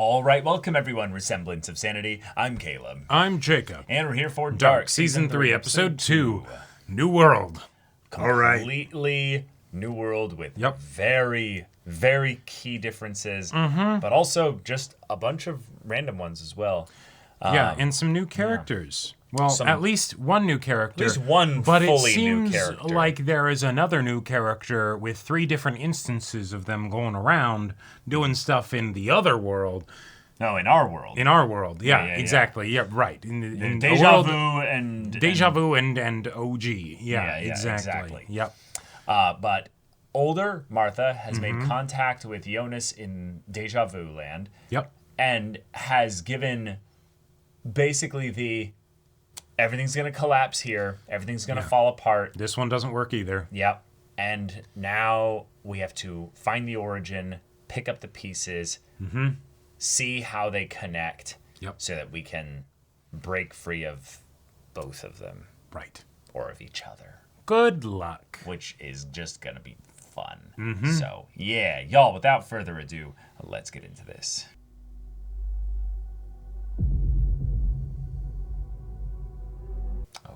All right, welcome everyone. Semblance of Sanity. I'm Caleb. I'm Jacob. And we're here for Dark Season 3, Episode 2, New World. Completely new world with very, very key differences, but also just a bunch of random ones as well. And some new characters. Well, at least one new character. At least one but fully it seems new character. like there is another new character with 3 different instances of them going around doing stuff in the other world. No, in our world. In our world, exactly. Yeah, right. In Deja the Vu Deja Vu and OG. Yeah, exactly. Yep. But older Martha has made contact with Jonas in Deja Vu land. Yep. And has given basically everything's going to collapse here. Everything's going to fall apart. This one doesn't work either. Yep. And now we have to find the origin, pick up the pieces, see how they connect, so that we can break free of both of them. Right. Or of each other. Good luck. Which is just going to be fun. So, yeah, y'all, without further ado, let's get into this.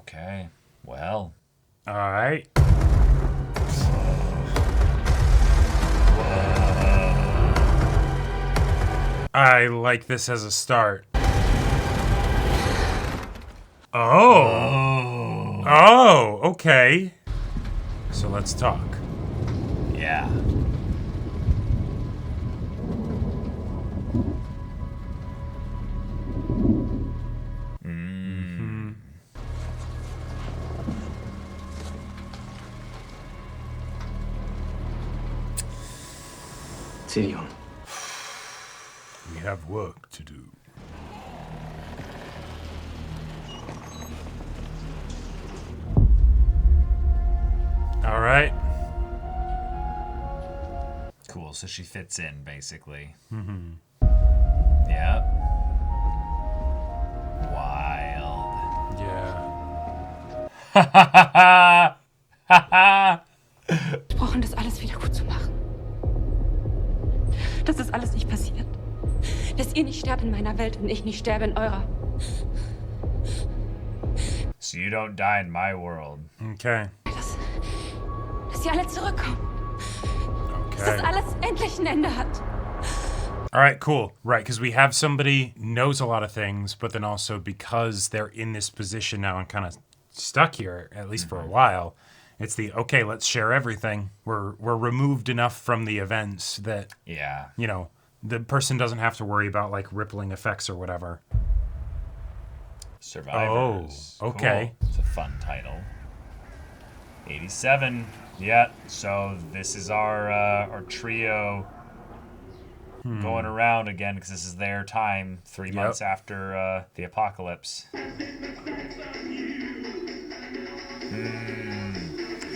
Okay, well. All right. I like this as a start. Oh, okay. So let's talk. Yeah. Leon. We have work to do. All right. Cool, so she fits in, basically. Mm-hmm. Yep. Wild. Yeah. Wir brauchen das alles wieder gut zu machen. Dass das alles nicht passiert. Dass ihr nicht sterbt in meiner Welt und ich nicht sterbe in eurer. So you don't die in my world. Okay. Dass sie alle zurückkommen. Okay. Dass das alles endlich ein Ende hat. All right, cool. Right, because we have somebody knows a lot of things, but then also because they're in this position now and kind of stuck here, at least for a while, it's okay, let's share everything. We're removed enough from the events that, you know, the person doesn't have to worry about, like, rippling effects or whatever. Survivors. Oh, okay. Cool. It's a fun title. 87. Yeah, so this is our trio going around again, because this is their time, 3 months after the apocalypse.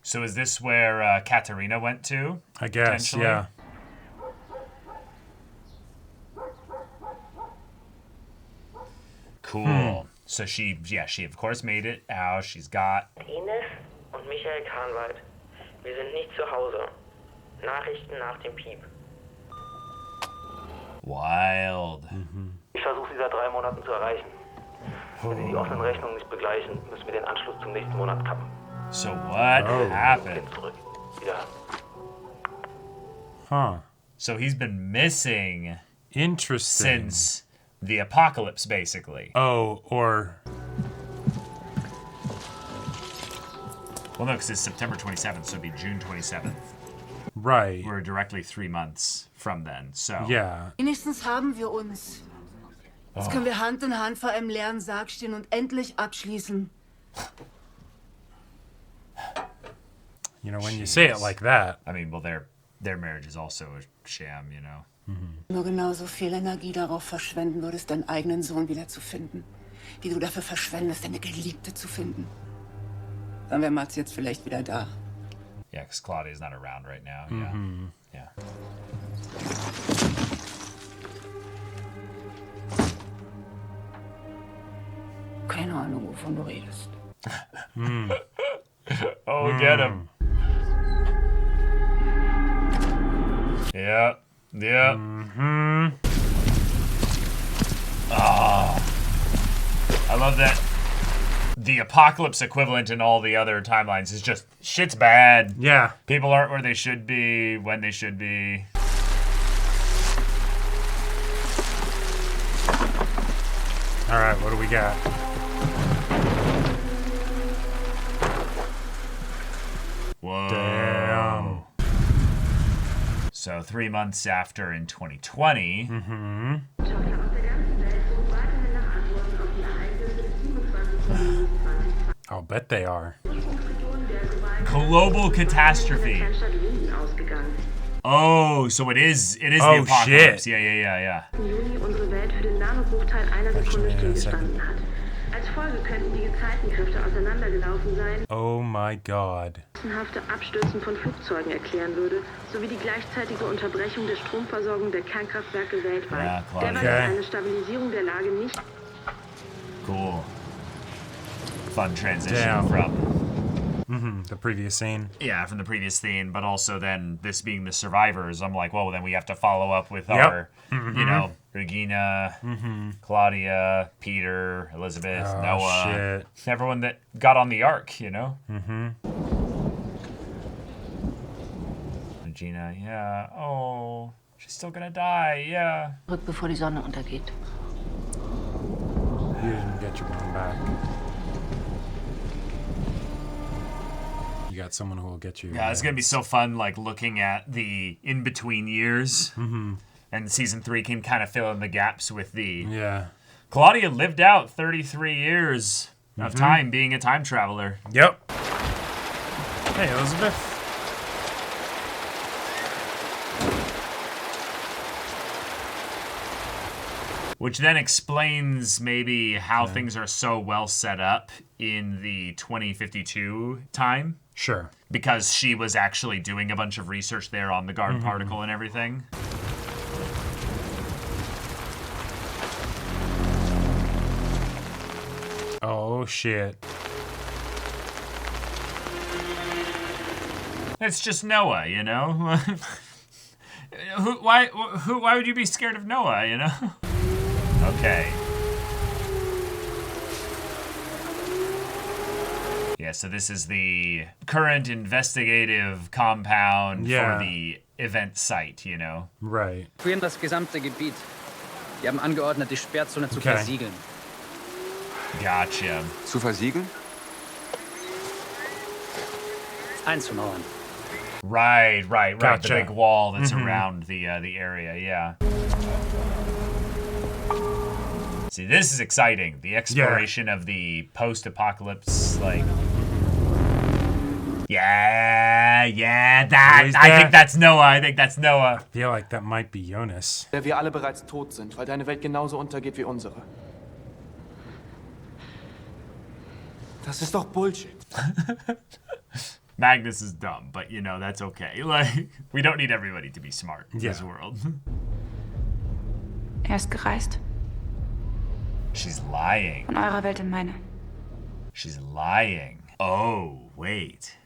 So is this where Katarina went to? I guess, yeah. Cool. So she of course made it out. She's got Ines und Michael Kahnwald. Wir sind nicht zu Hause. Nachrichten nach dem Piep. Wild. Ich versuche sie seit 3 Monaten zu erreichen. Wenn sie die offenen Rechnungen nicht begleichen, müssen wir den Anschluss zum nächsten Monat kappen. So what happened? Zurück. Wieder. Huh. So he's been missing Interesting. since the apocalypse, basically. Oh, or... Well, no, because it's September 27th, so it'd be June 27th. Right. We're directly 3 months from then, so... Yeah. Wenigstens haben wir uns. Jetzt können wir Hand in Hand vor einem leeren Sarg stehen und endlich abschließen. You know, when you say it like that... I mean, well, their marriage is also a sham, you know? Nur genauso viel Energie darauf verschwenden würdest, deinen eigenen Sohn wiederzufinden. Wie du dafür verschwendest, deine Geliebte zu finden. Dann wäre Mats jetzt vielleicht wieder da. Yeah, because Claudia's not around right now. Yeah. Keine Ahnung, wovon du redest. Oh, get him. Yeah. I love that the apocalypse equivalent in all the other timelines is just shit's bad. Yeah. People aren't where they should be, when they should be. All right, what do we got? Whoa. Damn. So 3 months after in 2020. I'll bet they are. Global catastrophe. Oh, so it is the apocalypse. Shit. Yeah. Juni unsere Welt für den Nanobruchteil einer Sekunde stillgestanden hat. Als Folge könnten die Gezeitenkräfte auseinandergelaufen sein, Oh my god. massenhafte Abstürzen von Flugzeugen erklären würde, sowie die gleichzeitige Unterbrechung der Stromversorgung der Kernkraftwerke weltweit. Ja, klar. Derweil Okay. ist eine Stabilisierung der Lage nicht Cool. Fun transition Damn. from The previous scene. from the previous scene, but also then this being the survivors. I'm like, well, then we have to follow up with Yep. our, you know, Regina, Claudia, Peter, Elizabeth, Oh, Noah, shit. everyone that got on the ark, you know. Regina, yeah. Oh, she's still gonna die. Yeah. Zurück, bevor die Sonne untergeht. You didn't get your one back. You got someone who will get you. Yeah, it's gonna be so fun, like looking at the in-between years, and season 3 can kind of fill in the gaps with the. Yeah. Claudia lived out 33 years of time being a time traveler. Yep. Hey, Elizabeth. Which then explains maybe how things are so well set up in the 2052 time. Sure. Because she was actually doing a bunch of research there on the guard particle and everything. Oh shit. It's just Noah, you know? Why would you be scared of Noah, you know? Okay. Yeah, so this is the current investigative compound Yeah. for the event site, you know? Right. Evakuieren das gesamte Gebiet. Wir haben angeordnet, die Sperrzone zu Okay. versiegeln. Gotcha. Zu versiegeln? Einzumauern. Right. Gotcha. The big wall that's around the area, yeah. See, this is exciting. The exploration of the post-apocalypse, like... Yeah, that. Who is I that? think that's Noah. I feel like that might be Jonas. Der wir alle bereits tot sind, weil deine Welt genauso untergeht wie unsere. Das ist doch Bullshit. Magnus is dumb, but you know, that's okay. Like, we don't need everybody to be smart in this Yeah. world. Er ist gereist. She's lying. Von eurer Welt in meine. She's lying. Oh, wait.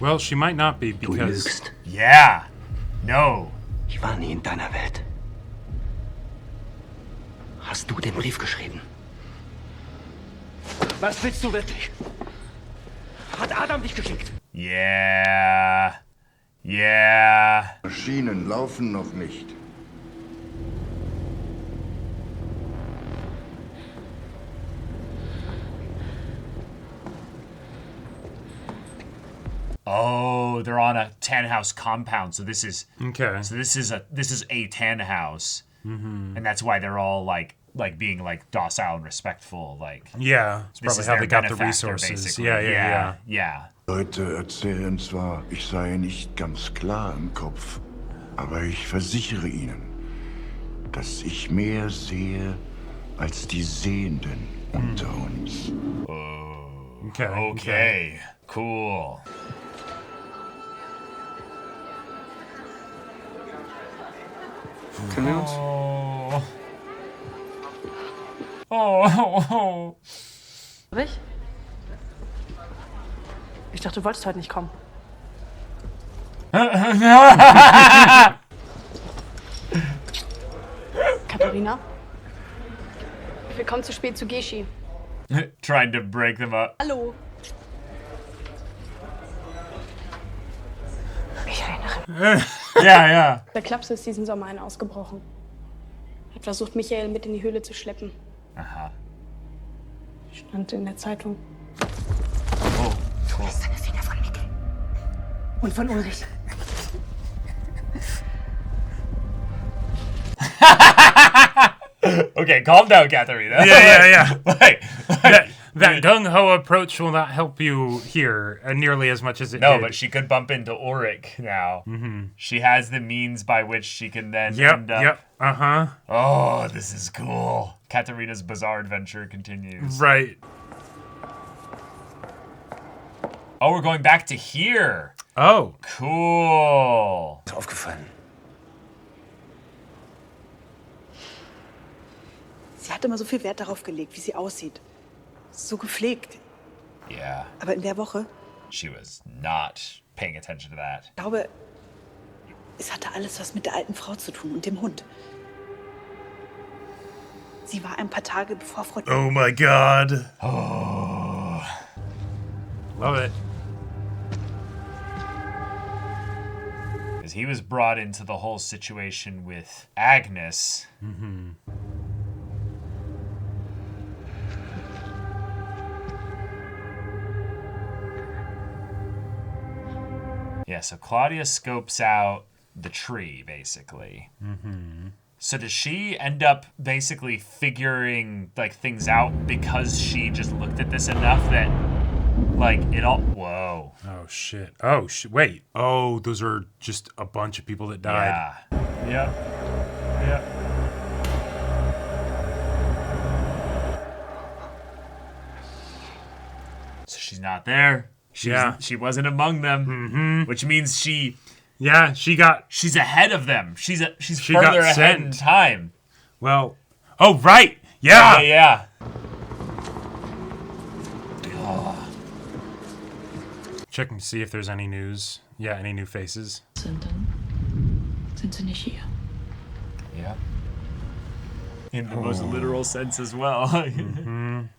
Well, she might not be Du because lügst. Yeah. No. Ich war nie in deiner Welt. Hast du den Brief geschrieben? Was willst du wirklich? Hat Adam dich geschickt? Yeah. Maschinen laufen noch nicht. Oh, they're on a 10-house compound. So this is okay. this is a 10 house. And that's why they're all like being like docile and respectful, like Yeah, it's this probably is how their they got the benefactor, resources. basically. Yeah. Leute erzählen zwar, ich sei nicht ganz klar im Kopf, aber ich versichere Ihnen, dass ich mehr sehe als die Sehenden unter uns. Okay. Cool. Können wir uns? Oh. Ich? Ich dachte, du wolltest heute nicht kommen. Katharina? Wir kommen zu spät zu Geschi. Trying to break them up. Hallo. Ich erinnere mich. Ja. Der Klapse ist diesen Sommer ausgebrochen. Hat versucht, Michael mit in die Höhle zu schleppen. Aha. Stand in der Zeitung. Oh. Du bist deine Finger von Mikkel. Und von Ulrich. Okay, calm down, Katharina. Yeah. Like, that gung-ho approach will not help you here nearly as much as it did. No, but she could bump into Ulrich now. Mm-hmm. She has the means by which she can then end up... Yep, uh-huh. Oh, this is cool. Katharina's bizarre adventure continues. Right. Oh, we're going back to here. Oh. Cool. Ist aufgefallen. Sie hat immer so viel Wert darauf gelegt, wie sie aussieht. So gepflegt. Yeah. Aber in der Woche, She was not paying attention to that. ich glaube, es hatte alles was mit der alten Frau zu tun und dem Hund. Sie war ein paar Tage bevor Frau... Oh my God. Oh. Love it. Because he was brought into the whole situation with Agnes. Mm-hmm. Yeah, so Claudia scopes out the tree, basically. Mm-hmm. So does she end up basically figuring like things out because she just looked at this enough that like it all... Whoa. Oh, shit. Oh, wait. Oh, those are just a bunch of people that died. Yeah. Yep. So she's not there. She wasn't among them, which means she's ahead of them. She's further ahead in time. Well, oh right, yeah. Yeah. Checking to see if there's any news. Yeah, any new faces. Sind sie nicht hier? Yeah. In the most literal sense as well.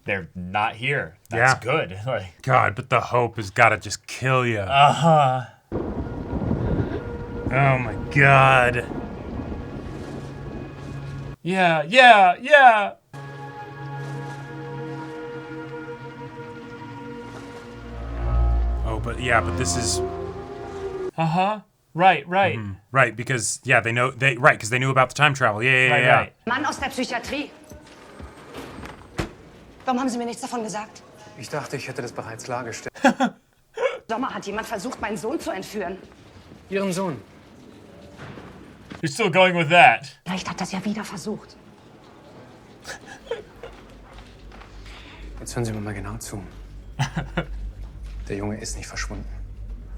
They're not here. That's good. Like, God, but the hope has got to just kill you. Uh-huh. Oh my God. Yeah. Oh, but this is... Uh-huh. Right. Mm-hmm. Right, because, they know, because they knew about the time travel. Yeah. Right. Mann aus der Psychiatrie. Warum haben Sie mir nichts davon gesagt? Ich dachte, ich hätte das bereits klargestellt. Sommer hat jemand versucht, meinen Sohn zu entführen. Ihren Sohn? You're still going with that. Vielleicht hat das ja wieder versucht. Jetzt hören Sie mir mal genau zu. Der Junge ist nicht verschwunden.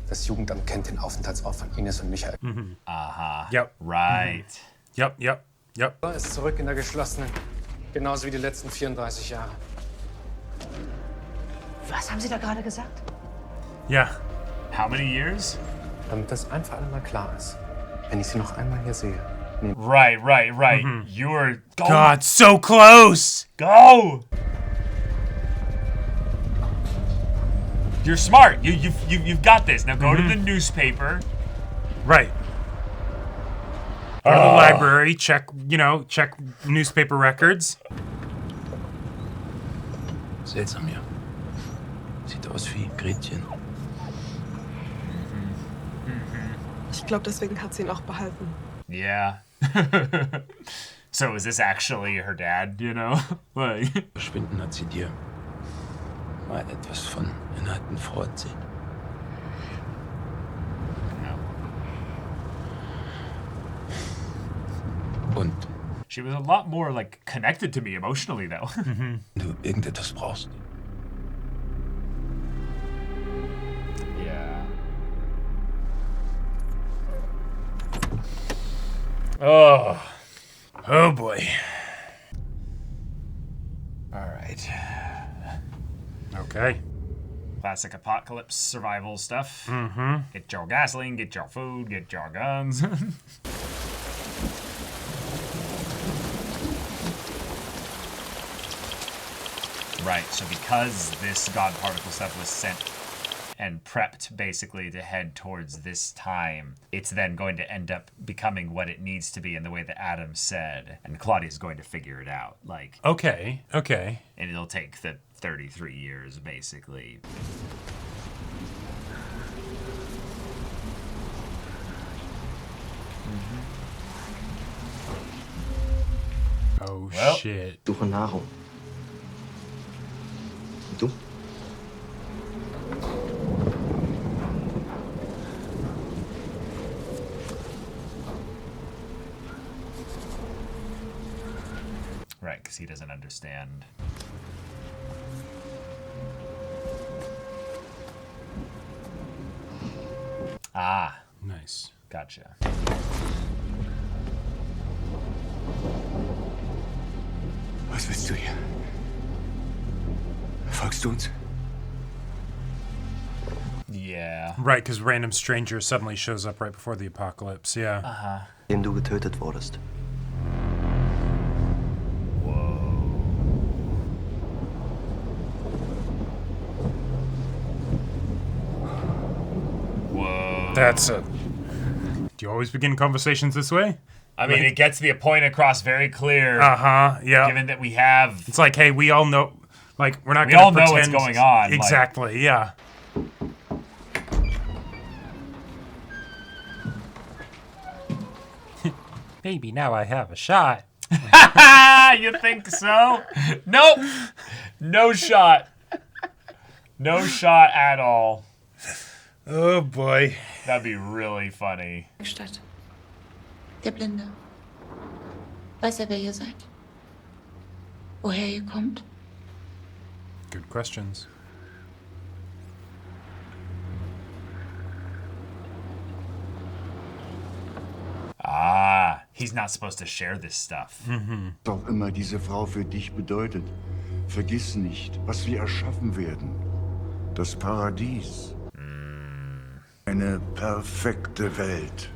Das Jugendamt kennt den Aufenthaltsort von Ines und Michael. Aha. Yep. Right. Yep. Er ist zurück in der geschlossenen. Genauso wie die letzten 34 Jahre. Was haben Sie da gerade gesagt? Ja. How many years? Damit das ein für alle Mal klar ist. Wenn ich sie noch einmal hier sehe. Right. You're... God, so close! Go! You're smart. You've got this. Now go to the newspaper. Right. Go to the library, check newspaper records. Seltsam, ja. Sieht aus wie Gretchen. Ich glaube, deswegen hat sie ihn auch behalten. Yeah. So is this actually her dad, Like... Verschwinden hat sie dir mal etwas von einer alten Frau erzählt. Und? She was a lot more, like, connected to me emotionally, though. Wenn du irgendetwas brauchst. Yeah. Oh boy. All right. Okay. Classic apocalypse survival stuff. Mm-hmm. Get your gasoline, get your food, get your guns. Right, so because this God particle stuff was sent and prepped basically to head towards this time, it's then going to end up becoming what it needs to be in the way that Adam said. And Claudia's going to figure it out. Like, okay. And it'll take the 33 years, basically. Oh, well, shit. Suche Nahrung. Und du? Right, because he doesn't understand. Ah. Nice. Gotcha. Was willst du hier? Folgst du uns? Yeah. Right, because random stranger suddenly shows up right before the apocalypse. Yeah. Uh-huh. Dem du getötet wurdest. Whoa. That's a... Do you always begin conversations this way? I mean, it gets the point across very clear. Yeah. Given that we have... It's like, hey, we all know... Like, we're not We going all to know pretend... what's going on. Exactly, yeah. Baby, now I have a shot. You think so? Nope. No shot. No shot at all. Oh, boy. That'd be really funny. Stadt. Der Blinde. Weiß wer ihr seid? Woher ihr kommt? Good questions. Ah, he's not supposed to share this stuff. Was auch immer diese Frau für dich bedeutet, vergiss nicht, was wir erschaffen werden. Das Paradies. Eine perfekte Welt.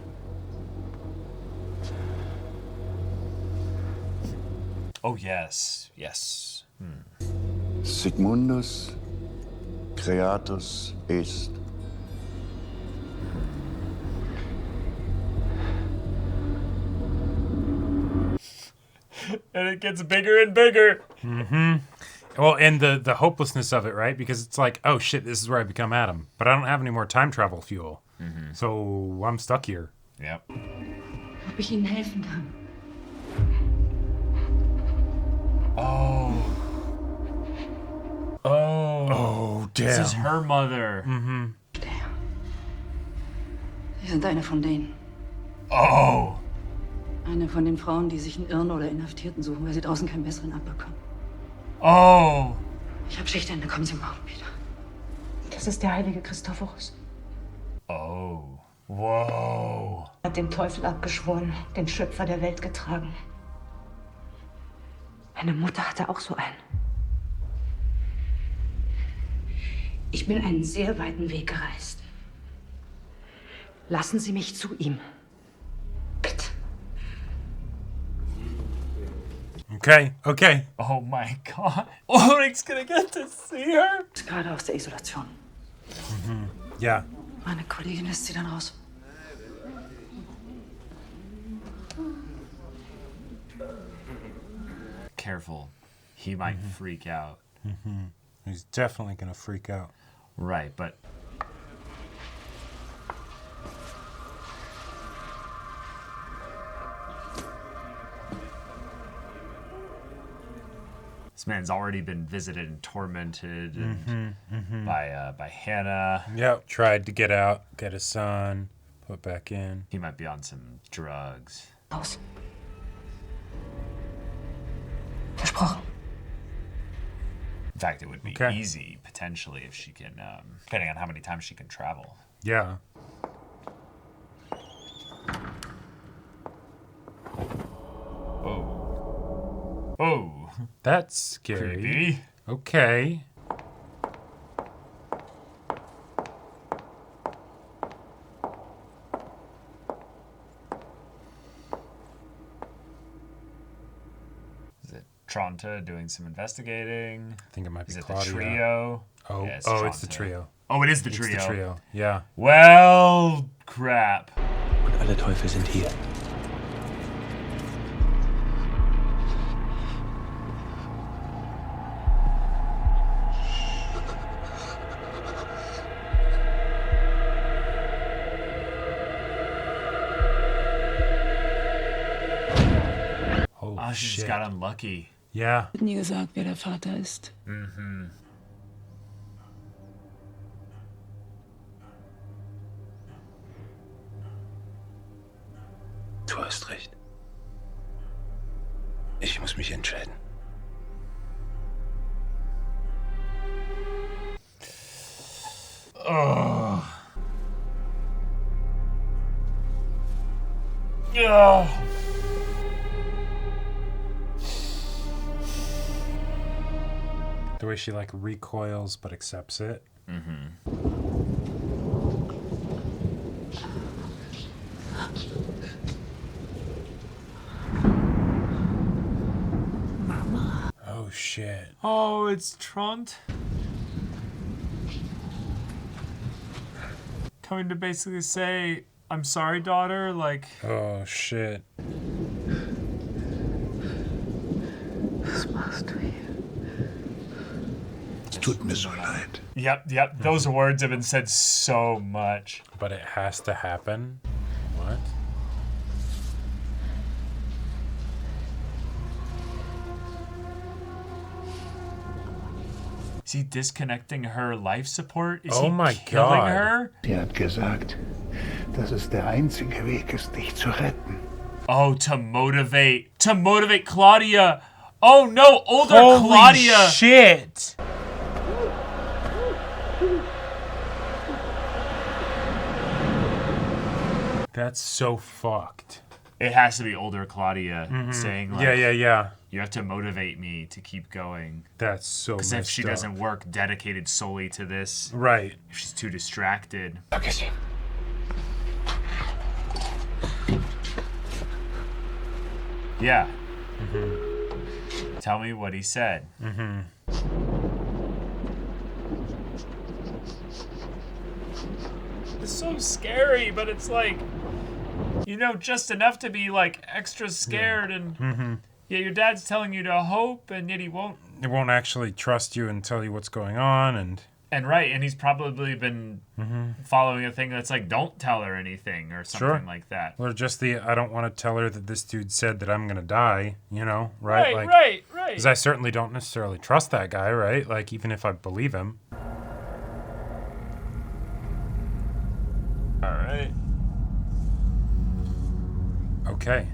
Oh, yes. Yes. Sigmundus Creatus est. And it gets bigger and bigger. Well, and the hopelessness of it, right? Because it's like, oh shit, this is where I become Adam. But I don't have any more time travel fuel. So I'm stuck here. Yep. Ob ich Ihnen helfen kann? Oh. Oh. Oh, damn. This is her mother. Sie sind eine von denen. Oh. Eine von den Frauen, die sich einen Irren oder Inhaftierten suchen, weil sie draußen keinen besseren abbekommen. Oh. Ich habe Schichtende, kommen Sie morgen wieder. Das ist der heilige Christophorus. Oh. Wow. Er hat dem Teufel abgeschworen, den Schöpfer der Welt getragen. Meine Mutter hatte auch so einen. Ich bin einen sehr weiten Weg gereist. Lassen Sie mich zu ihm. Bitte. Okay. Oh my God. Ulrich's gonna get to see her. Ist gerade aus der Isolation. Ja. Meine Kollegin lässt sie dann raus. Careful. He might freak out. He's definitely gonna freak out. Right, but... This man's already been visited and tormented and by Hannah. Yep. Tried to get out, get his son, put back in. He might be on some drugs. Aus. Versprochen. In fact, it would be Okay. easy, potentially, if she can, depending on how many times she can travel. Yeah. Oh. Oh. That's scary. Creepy. Okay. Tronta doing some investigating. I think it might be Is it Claudia. the trio? Oh, Yeah, it's the trio. Oh, it is the trio. It's the trio, yeah. Well, crap. Und alle Teufel sind hier. Oh, she just got unlucky. Ja. Hat nie gesagt, wer der Vater ist. Mhm. Du hast recht. Ich muss mich entscheiden. Oh. Oh. The way she like recoils but accepts it. Mm-hmm. Oh shit. Oh, it's Trant. Coming to basically say, I'm sorry, daughter, like... Oh shit. Was machst du hier? Es tut mir so leid. Yep. Those words have been said so much. But it has to happen? What? Is he disconnecting her life support? Is Oh he my killing God. her? Sie hat gesagt, dass es der einzige Weg ist, dich zu retten. Oh, to motivate Claudia. Oh no, older Holy Claudia. shit. That's so fucked. It has to be older Claudia saying like, Yeah. you have to motivate me to keep going. That's so Because if she messed up. doesn't work dedicated solely to this, Right. if she's too distracted. Yeah. Tell me what he said. It's so scary, but it's like, you know, just enough to be like extra scared, and yeah, your dad's telling you to hope, and yet he won't. It won't actually trust you and tell you what's going on, and And he's probably been following a thing that's like, don't tell her anything or something like that. Or just I don't want to tell her that this dude said that I'm gonna die, you know, right? Right. Because I certainly don't necessarily trust that guy, right? Like, even if I believe him. All right. Okay.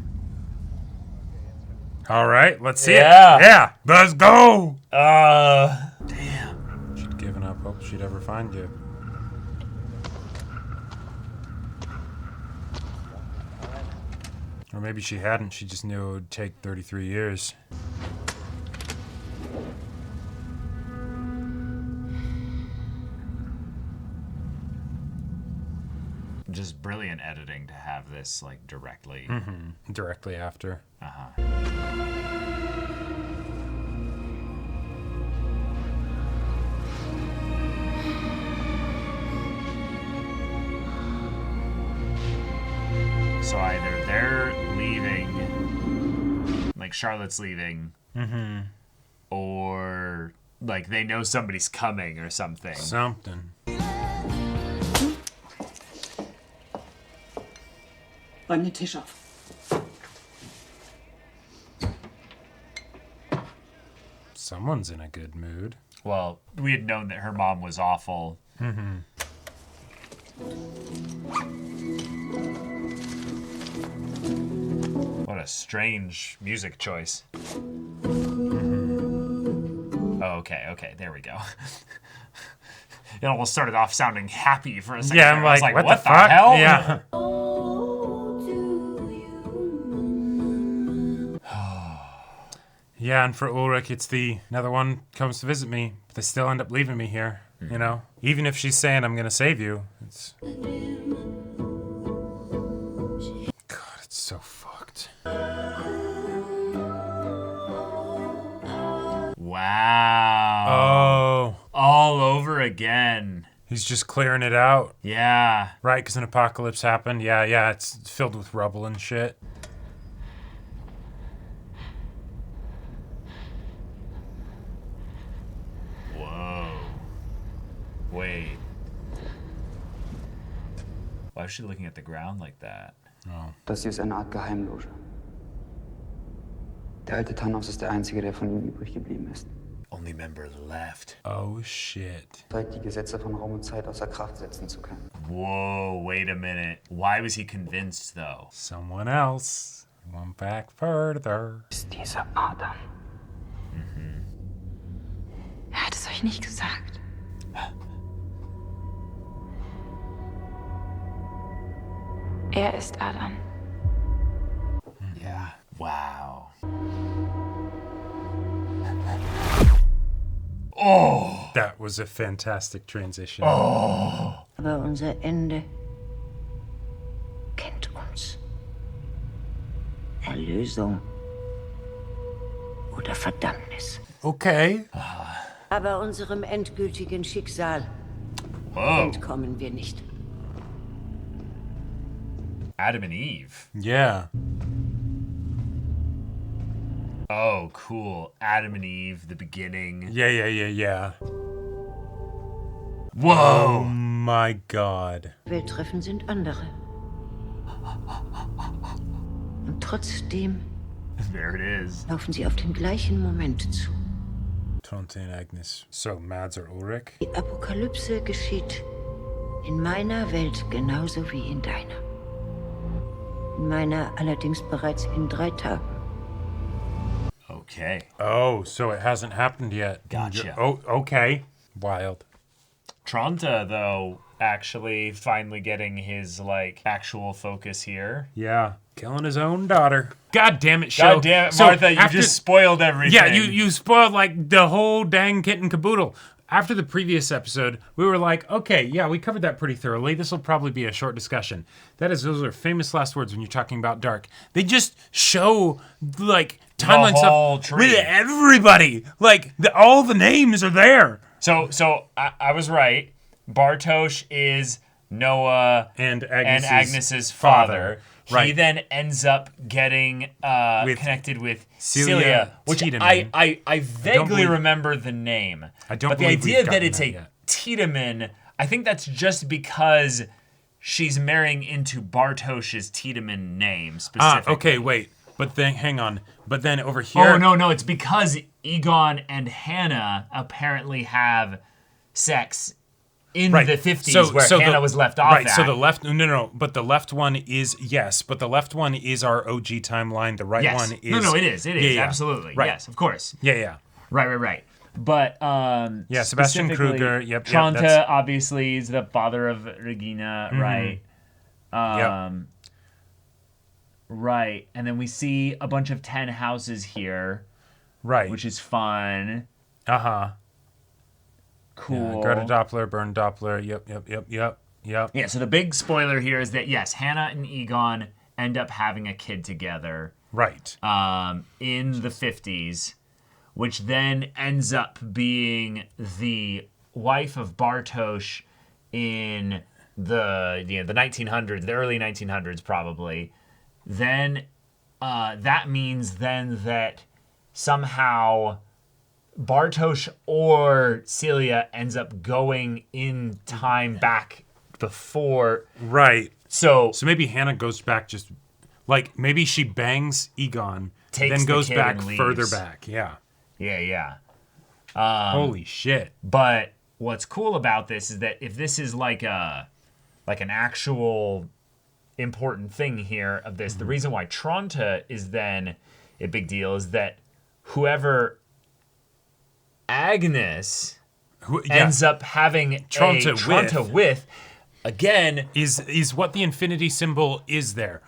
All right, let's see it. Yeah. Yeah, let's go. Damn. She'd given up hope she'd ever find you. Or maybe she hadn't. She just knew it would take 33 years. Just brilliant editing to have this like directly. Directly after. So either they're leaving, like Charlotte's leaving, or like they know somebody's coming or something. Something. Räum den Tisch auf. Someone's in a good mood. Well, we had known that her mom was awful. What a strange music choice. Oh, okay, there we go. It almost started off sounding happy for a second. Yeah, I'm I was like, like, what the the hell? Yeah. Yeah, and for Ulrich, it's another one comes to visit me, but they still end up leaving me here, you know? Even if she's saying, I'm gonna save you, it's... God, it's so fucked. again. He's just clearing it out. Yeah. Right, because an apocalypse happened. Yeah, it's filled with rubble and shit. Whoa. Wait. Why is she looking at the ground like that? Oh. Das hier ist eine Art Geheimloge. Der alte Thanos ist der Einzige, der von ihm übrig geblieben ist. Only member left. Oh, shit. Die Gesetze von Raum und Zeit außer Kraft setzen zu können. Whoa, wait a minute. Why was he convinced, though? Someone else went back further. Ist dieser Adam. Er hat es euch nicht gesagt. Er ist Adam. Yeah. Wow. Oh! That was a fantastic transition. Oh! Aber unser Ende kennt uns. Erlösung oder Verdammnis. Okay. Aber unserem endgültigen Schicksal entkommen wir nicht. Adam and Eve. Yeah. Oh, cool. Adam and Eve, the beginning. Yeah. Whoa! Oh my God. Welttreffen sind andere. Und trotzdem There it is. laufen sie auf den gleichen Moment zu. Tante und Agnes. So, Mads or Ulrich? Die Apokalypse geschieht in meiner Welt genauso wie in deiner. In meiner allerdings bereits in 3 Tagen. Okay. Oh, so it hasn't happened yet. Gotcha. Oh, okay. Wild. Tronta, though, actually finally getting his, actual focus here. Yeah. Killing his own daughter. God damn it, show. God damn it, So Martha, you just spoiled everything. Yeah, you spoiled, the whole dang kit and caboodle. After the previous episode, we were like, okay, yeah, we covered that pretty thoroughly. This will probably be a short discussion. Those are famous last words when you're talking about Dark. They just show, timeline stuff with everybody. All the names are there. So I was right. Bartosz is Noah and Agnes's father. Right. He then ends up getting connected with Celia, which Tiedemann. I vaguely remember the name. I don't but the believe idea we've that it's gotten a that Tiedemann, I think that's just because she's marrying into Bartosz's Tiedemann name specifically. Okay, wait. But then, hang on. But then over here... Oh, no, it's because Egon and Hannah apparently have sex in the 50s where Hannah was left off at. So the left... No. But the left one is... Yes, but the left one is our OG timeline. The right one is... No, it is. It is. Absolutely. Right. Yes, of course. Yeah. Right. But, yeah, Sebastian Kruger. Yep. Tronta, obviously, is the father of Regina, right? Right. And then we see a bunch of 10 houses here. Right. Which is fun. Uh-huh. Cool. Yeah, Greta Doppler, Bern Doppler. Yep. Yeah, so the big spoiler here is that, yes, Hannah and Egon end up having a kid together. Right. In the 50s, which then ends up being the wife of Bartosz in the 1900s, the early 1900s probably. Then that means then that somehow Bartosz or Celia ends up going in time back before. Right. So maybe Hannah goes back maybe she bangs Egon, takes then goes the kid back and leaves. further back. Yeah. Yeah. Holy shit. But what's cool about this is that if this is like an actual important thing here of this, the reason why Tronta is then a big deal is that whoever Agnes ends up having Tronta with again is what the infinity symbol is there.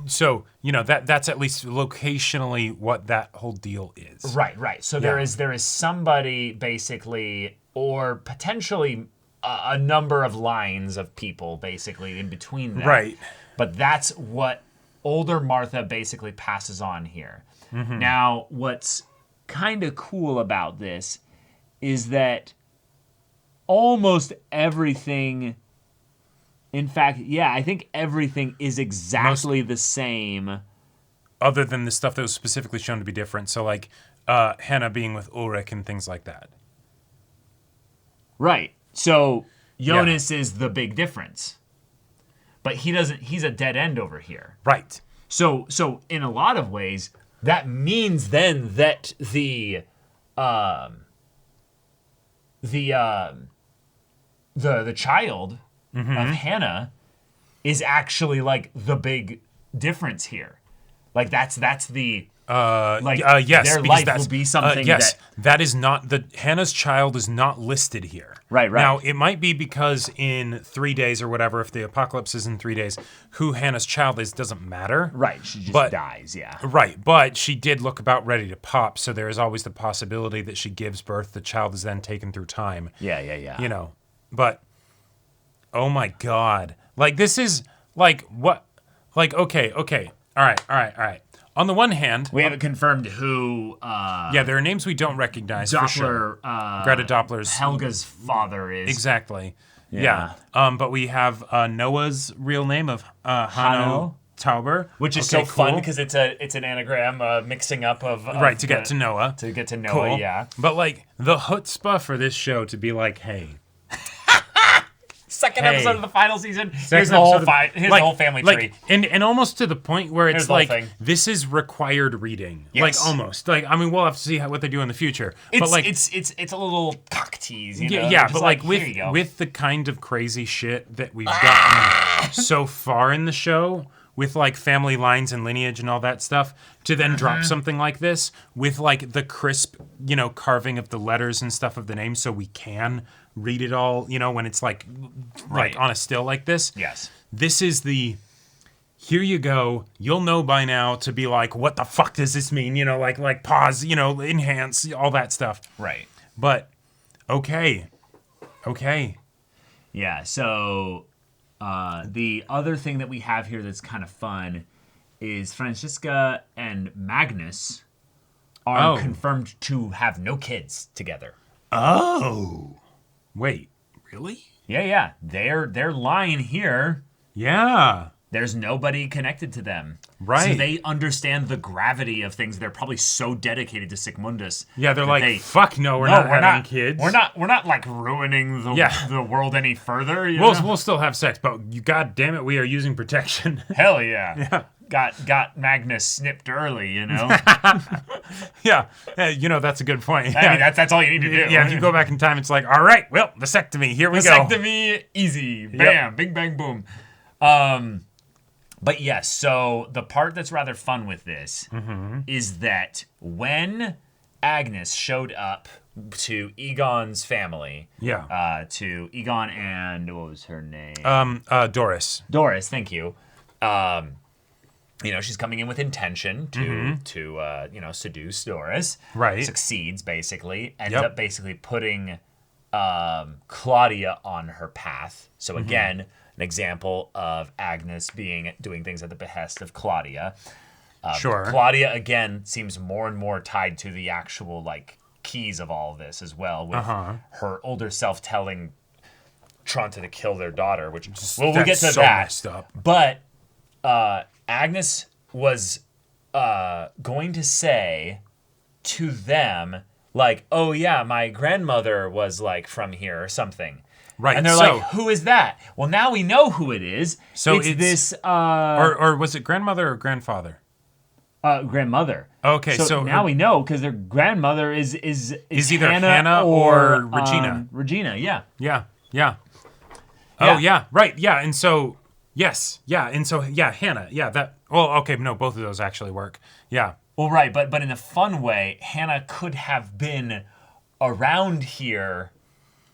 So, that's at least locationally what that whole deal is. Right. So there is somebody basically, or potentially a number of lines of people basically in between them. Right. But that's what older Martha basically passes on here. Mm-hmm. Now, what's kind of cool about this is that almost everything. In fact, yeah, I think everything is exactly the same. Other than the stuff that was specifically shown to be different. So, like, Hannah being with Ulrich and things like that. Right. So, Jonas is the big difference. But he's a dead end over here. Right. So in a lot of ways, that means then that the child of Hannah is actually like the big difference here. Like that's the yes, their because life will be something yes, that is not Hannah's child is not listed here. Right. Now it might be because in 3 days or whatever, if the apocalypse is in 3 days, who Hannah's child is doesn't matter. Right, she just dies, yeah. Right, but she did look about ready to pop, so there is always the possibility that she gives birth, the child is then taken through time. Yeah. You know, but oh my God, like this is like what, like okay, all right. On the one hand, we haven't confirmed who. Yeah, there are names we don't recognize Doppler, for sure. Greta Doppler's Helga's father is exactly. Yeah. But we have Noah's real name of Hanno Tauber, which is so fun because it's an anagram mixing up of right to get to Noah. To get to Noah, cool. Yeah. But like the chutzpah for this show to be like, hey. Second episode of the final season. Here's the whole the whole family tree. And almost to the point where it's like this is required reading. Yes. Like almost. Like I mean, we'll have to see what they do in the future. But like it's a little cock tease, you know. Yeah, but like with the kind of crazy shit that we've gotten so far in the show, with like family lines and lineage and all that stuff, to then drop something like this with like the crisp, you know, carving of the letters and stuff of the name, so we can read it all, you know, when it's like on a still like this. Yes. This is the, here you go, you'll know by now to be like, what the fuck does this mean? You know, like pause, you know, enhance, all that stuff. Right. But, okay. Yeah, so the other thing that we have here that's kind of fun is Franziska and Magnus are confirmed to have no kids together. Oh. Wait, really? Yeah. They're lying here. Yeah. There's nobody connected to them. Right. So they understand the gravity of things. They're probably so dedicated to Sigmundus. Yeah, they're like, fuck no, we're not having kids. We're not like ruining the world any further. We'll still have sex, but god damn it, we are using protection. Hell yeah. Got Magnus snipped early, you know? Yeah, you know, that's a good point. I mean, that's all you need to do. Yeah, if you go back in time, it's like, all right, well, vasectomy, here we go. Vasectomy, easy. Bam, bing, bang, boom. But yes, so the part that's rather fun with this is that when Agnes showed up to Egon's family, to Egon and, what was her name? Doris. Doris, thank you. You know, she's coming in with intention to you know, seduce Doris. Right. Succeeds, basically. Ends up basically putting Claudia on her path. So again, an example of Agnes doing things at the behest of Claudia. Sure. Claudia, again, seems more and more tied to the actual, like, keys of all of this as well, with her older self telling Tronte to kill their daughter, which we'll get to so that. Messed up. But Agnes was going to say to them, like, oh yeah, my grandmother was like from here or something. Right. And they're like, who is that? Well, now we know who it is. So it's this or was it grandmother or grandfather? Grandmother. Okay, so now we know because their grandmother is either Hannah or Regina. Regina, yeah. Yeah. Oh yeah, right. Yeah, and so yes, yeah, and so yeah, Hannah. Yeah, that. Well, okay, no, both of those actually work. Yeah. Well, right, but in a fun way, Hannah could have been around here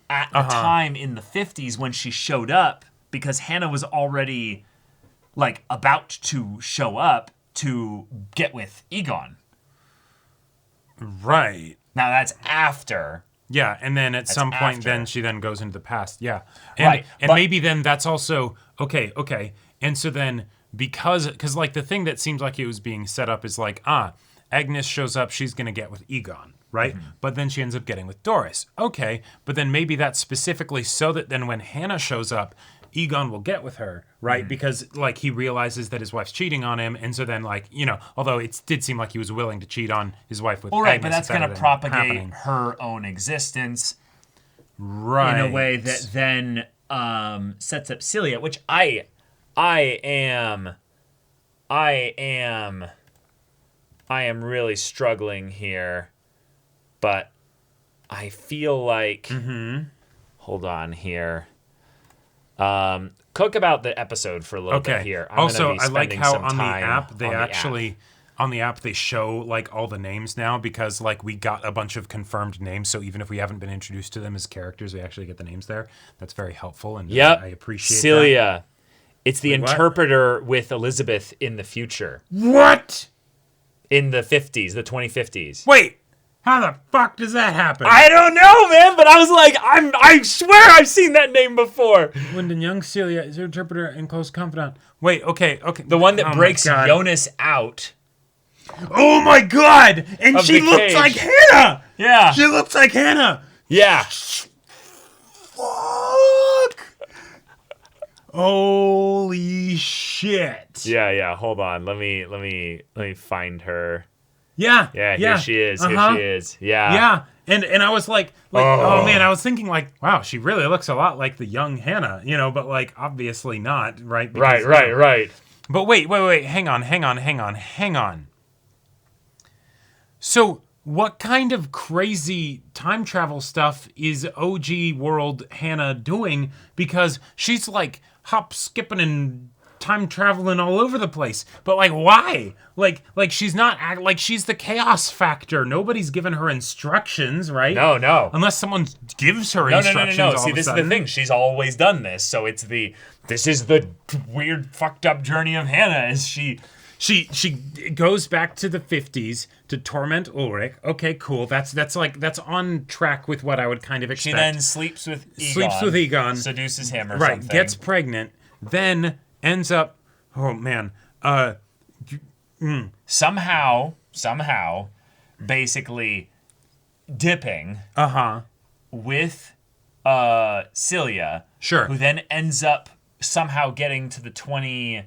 at the time in the 50s when she showed up, because Hannah was already like about to show up to get with Egon. Right. Now that's after. Yeah, and then at some point, then she then goes into the past. Yeah, and, right. And maybe then that's also okay. And so then because like the thing that seems like it was being set up is like Agnes shows up, she's gonna get with Egon, right? But then she ends up getting with Doris. Okay, but then maybe that's specifically so that then when Hannah shows up, Egon will get with her, right? Because like he realizes that his wife's cheating on him, and so then like, you know, although it did seem like he was willing to cheat on his wife with Right, Agnes, but that's going to propagate her own existence, right? In a way that then sets up Celia, which I am really struggling here, but I feel like hold on here. Cook about the episode for a little bit here. Also, I like how on the app they actually on the app they show like all the names now, because like we got a bunch of confirmed names, so even if we haven't been introduced to them as characters, we actually get the names there. That's very helpful, and I appreciate Celia. that. It's the interpreter with Elizabeth in the future. What? In the 50s, the 2050s. Wait, how the fuck does that happen? I don't know, man, but I was like, I swear I've seen that name before. Lyndon Young, Celia is her interpreter and close confidant. Wait, okay. The one that breaks Jonas out. Oh my god! And she looks like Hannah! Yeah. She looks like Hannah! Yeah. Fuck! Holy shit! Yeah. Hold on. Let me find her. Yeah. Here she is. Here she is. Yeah. Yeah. And I was like, oh man, I was thinking like, wow, she really looks a lot like the young Hannah, you know, but like obviously not, right? Because, Right. But wait, hang on. So, what kind of crazy time travel stuff is OG World Hannah doing? Because she's like hop, skipping, and time traveling all over the place. But like, why? Like she's not like she's the chaos factor. Nobody's given her instructions, right? No. Unless someone gives her instructions. No. See, this is the thing. She's always done this. So this is the weird, fucked up journey of Hannah. Is she goes back to the 50s to torment Ulrich. Okay, cool. That's on track with what I would kind of expect. She then sleeps with Egon. Seduces him or something. Right, gets pregnant, then ends up, oh man, somehow, basically dipping with Celia, sure, who then ends up somehow getting to the 50s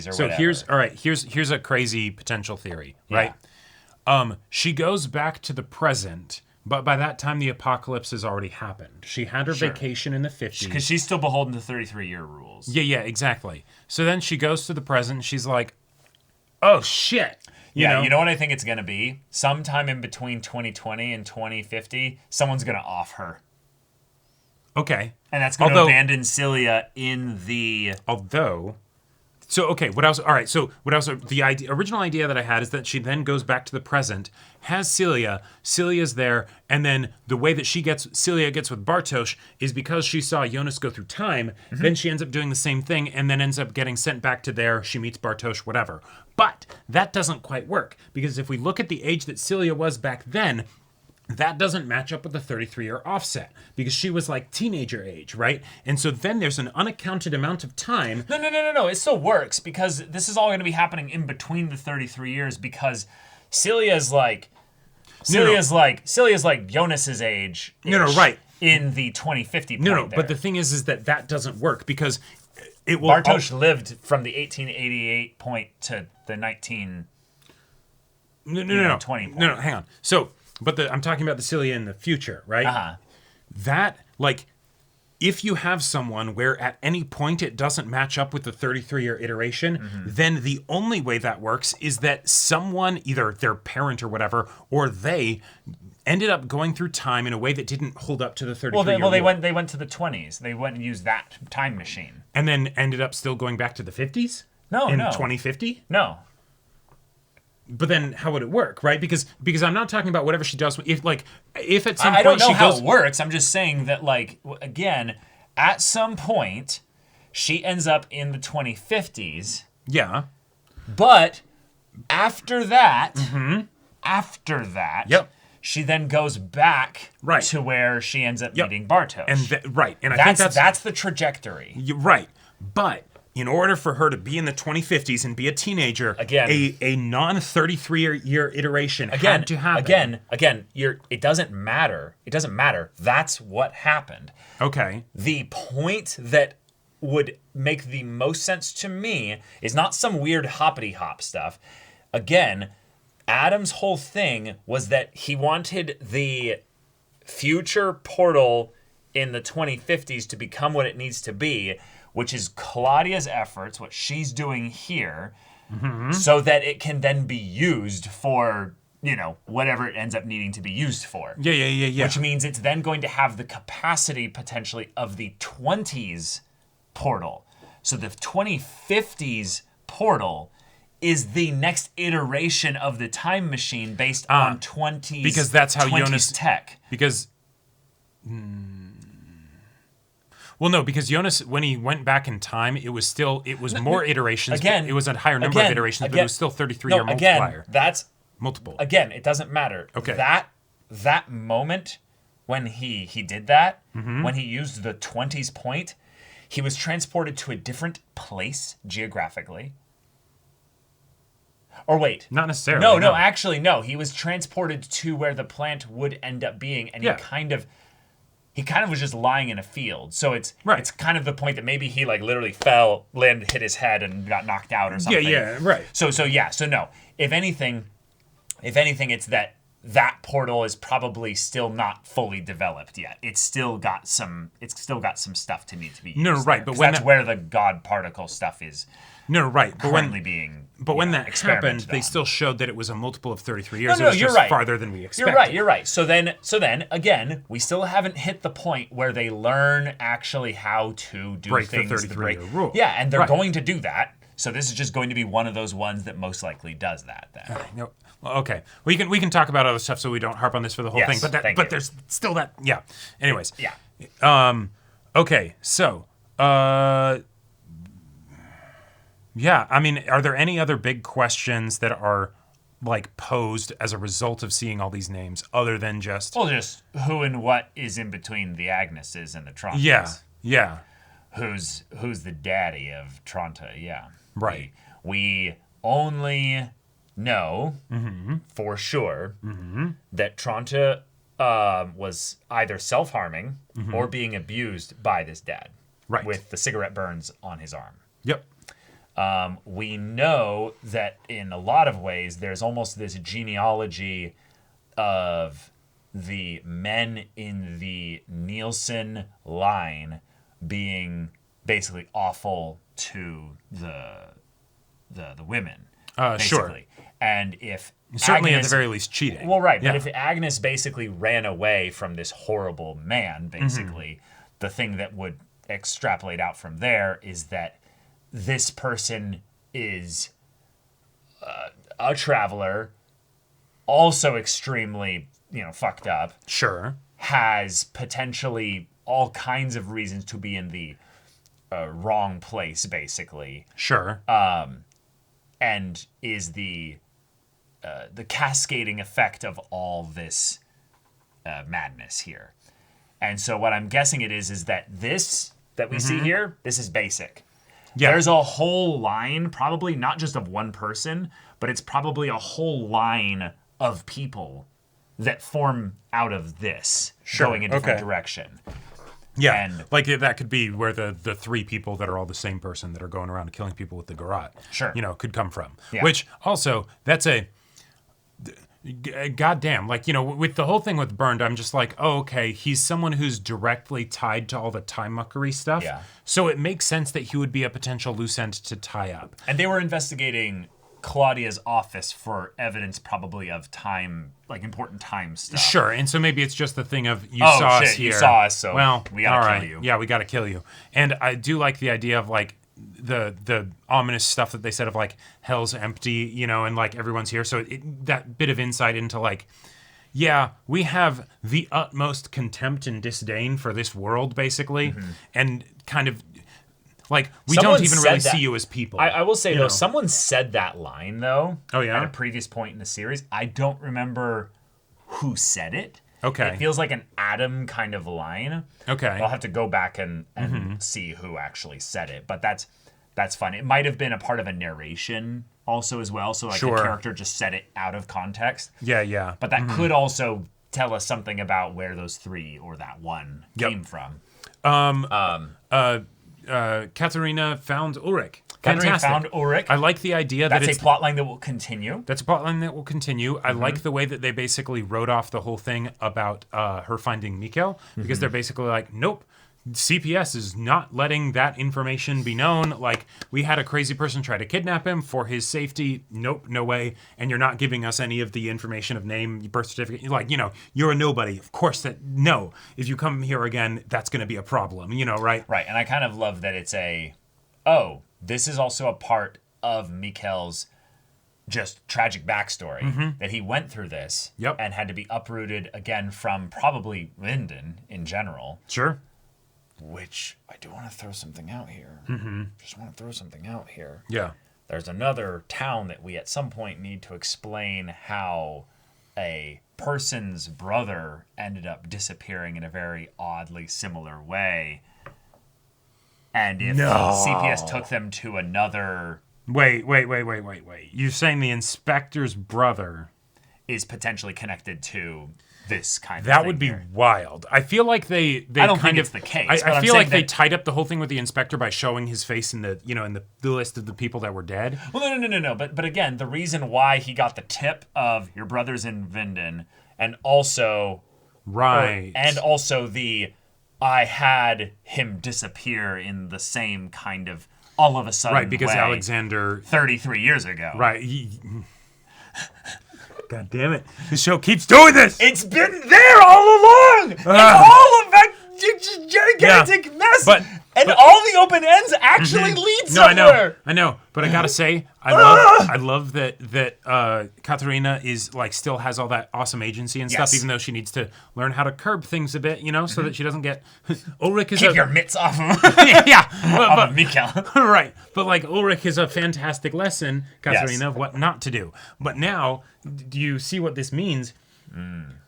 or whatever. Here's a crazy potential theory, right? She goes back to the present, but by that time the apocalypse has already happened. She had her vacation in the 50s. Because she's still beholden to 33-year rules. Yeah, exactly. So then she goes to the present, she's like, oh shit. You know what I think it's going to be? Sometime in between 2020 and 2050, someone's going to off her. Okay. And that's going to abandon Celia in the... The original idea that I had is that she then goes back to the present, has Celia's there, and then the way that Celia gets with Bartosz is because she saw Jonas go through time, then she ends up doing the same thing, and then ends up getting sent back to there, she meets Bartosz, whatever. But that doesn't quite work, because if we look at the age that Celia was back then, that doesn't match up with the 33-year offset, because she was like teenager age, right? And so then there's an unaccounted amount of time. No. It still works, because this is all going to be happening in between the 33 years, because Celia's like Jonas's age. Right. In the 2050 point but the thing is that doesn't work, because it will... Bartosz lived from the 1888 point to the 19... 20 point. No, hang on. So... But I'm talking about the Celia in the future, right? That, like, if you have someone where at any point it doesn't match up with the 33-year iteration, then the only way that works is that someone, either their parent or whatever, or they ended up going through time in a way that didn't hold up to the 33-year Well, they went to the 20s. They went and used that time machine. And then ended up still going back to the 50s? No. 2050? No. But then how would it work, right? Because I'm not talking about whatever she does. If at some point I don't know she how goes... it works. I'm just saying that, like, again, at some point she ends up in the 2050s. Yeah. But after that, she then goes back to where she ends up meeting Bartosz. And I think think that's the trajectory. Right. But in order for her to be in the 2050s and be a teenager, again, a non-33-year iteration had to happen. It doesn't matter. It doesn't matter. That's what happened. Okay. The point that would make the most sense to me is not some weird hoppity-hop stuff. Again, Adam's whole thing was that he wanted the future portal in the 2050s to become what it needs to be, which is Claudia's efforts, what she's doing here, so that it can then be used for, whatever it ends up needing to be used for. Yeah. Which means it's then going to have the capacity, potentially, of the 20s portal. So the 2050s portal is the next iteration of the time machine based on 20s because that's how 20s Jonas tech. Because well, no, because Jonas, when he went back in time, it was more iterations. Again, it was a higher number of iterations, but it was still 33-year multiplier. That's multiple. Again, it doesn't matter. Okay. That moment when he did that, when he used the 20s point, he was transported to a different place geographically. Or wait. Not necessarily. No, actually, no. He was transported to where the plant would end up being, and he kind of was just lying in a field. So it's kind of the point that maybe he literally fell, landed, hit his head, and got knocked out or something. Yeah, right. So no. If anything, it's that portal is probably still not fully developed yet. It's still got some stuff to need to be used. No, right. But that's where the God particle stuff is. No, right. Currently being. But when that happened, they still showed that it was a multiple of 33 years. No, it was you're just right. farther than we expected. You're right. So then, again, we still haven't hit the point where they learn actually how to do break things. The 33-year rule. Yeah, and they're going to do that. So this is just going to be one of those ones that most likely does that. Then. No. Well, okay. We can talk about other stuff so we don't harp on this for the whole thing. But there's still that. Yeah. Anyways. Yeah. Okay. So. Yeah, I mean, are there any other big questions that are posed as a result of seeing all these names other than just who and what is in between the Agneses and the Trontas? Yeah. Who's the daddy of Tronta? Yeah. Right. We only know for sure that Tronta was either self-harming or being abused by this dad. Right. With the cigarette burns on his arm. Yep. We know that in a lot of ways there's almost this genealogy of the men in the Nielsen line being basically awful to the women. Sure. And if certainly Agnes, at the very least cheating. Well, right. Yeah. But if Agnes basically ran away from this horrible man, basically, the thing that would extrapolate out from there is that this person is a traveler, also extremely, fucked up. Sure. Has potentially all kinds of reasons to be in the wrong place, basically. Sure. And is the cascading effect of all this madness here. And so what I'm guessing it is that this that we see here, this is basic. Yeah. There's a whole line, probably not just of one person, but it's probably a whole line of people that form out of this, going a different direction. Yeah, and that could be where the three people that are all the same person that are going around killing people with the garrote, could come from. Yeah. Which also, that's a goddamn, with the whole thing with Burned, I'm just like, oh, okay, he's someone who's directly tied to all the time muckery stuff. Yeah. So it makes sense that he would be a potential loose end to tie up. And they were investigating Claudia's office for evidence probably of time, important time stuff. Sure, and so maybe it's just the thing of, saw us here. You saw us, so we gotta kill you. Yeah, we gotta kill you. And I do like the idea of, the ominous stuff that they said of hell's empty, and everyone's here. So that bit of insight into we have the utmost contempt and disdain for this world, basically, and kind of we someone don't even really see you as people. I will say though, someone said that line though. Oh yeah. At a previous point in the series, I don't remember who said it. Okay. It feels like an Adam kind of line. Okay. I'll have to go back and see who actually said it. But That's fun. It might have been a part of a narration also as well. So like Sure. the character just said it out of context. Yeah. But that could also tell us something about where those three or that one came from. Katharina found Ulrich. Katharina Fantastic. found Ulrich. I like the idea That's that a plotline that will continue. That's a plotline that will continue. I like the way that they basically wrote off the whole thing about her finding Mikkel, because they're basically like, nope, CPS is not letting that information be known. Like, we had a crazy person try to kidnap him for his safety. Nope, no way. And you're not giving us any of the information of name, birth certificate. Like, you're a nobody. Of course no. If you come here again, that's going to be a problem, right? Right. And I kind of love that it's this is also a part of Mikkel's just tragic backstory, that he went through this and had to be uprooted again from probably Linden in general. Sure. Which I do want to throw something out here. Just want to throw something out here. Yeah. There's another town that we at some point need to explain how a person's brother ended up disappearing in a very oddly similar way. And if CPS took them to another... Wait. You're saying the inspector's brother is potentially connected to this kind of thing. That would be wild. I feel like they I don't kind think of, it's the case. I feel like they tied up the whole thing with the inspector by showing his face in the in the list of the people that were dead. Well, no. But again, the reason why he got the tip of your brother's in Vinden, and also I had him disappear in the same kind of all of a sudden because way Alexander 33 years ago. Right. God damn it. This show keeps doing this. It's been there all along. It's all of that gigantic mess. But all the open ends actually lead somewhere. I know. But I gotta say, I love that Katharina is like still has all that awesome agency and stuff, even though she needs to learn how to curb things a bit, so that she doesn't get Ulrich is keep your mitts off him. but Mikkel. Right. But like Ulrich is a fantastic lesson, Katharina, of what not to do. But now, do you see what this means?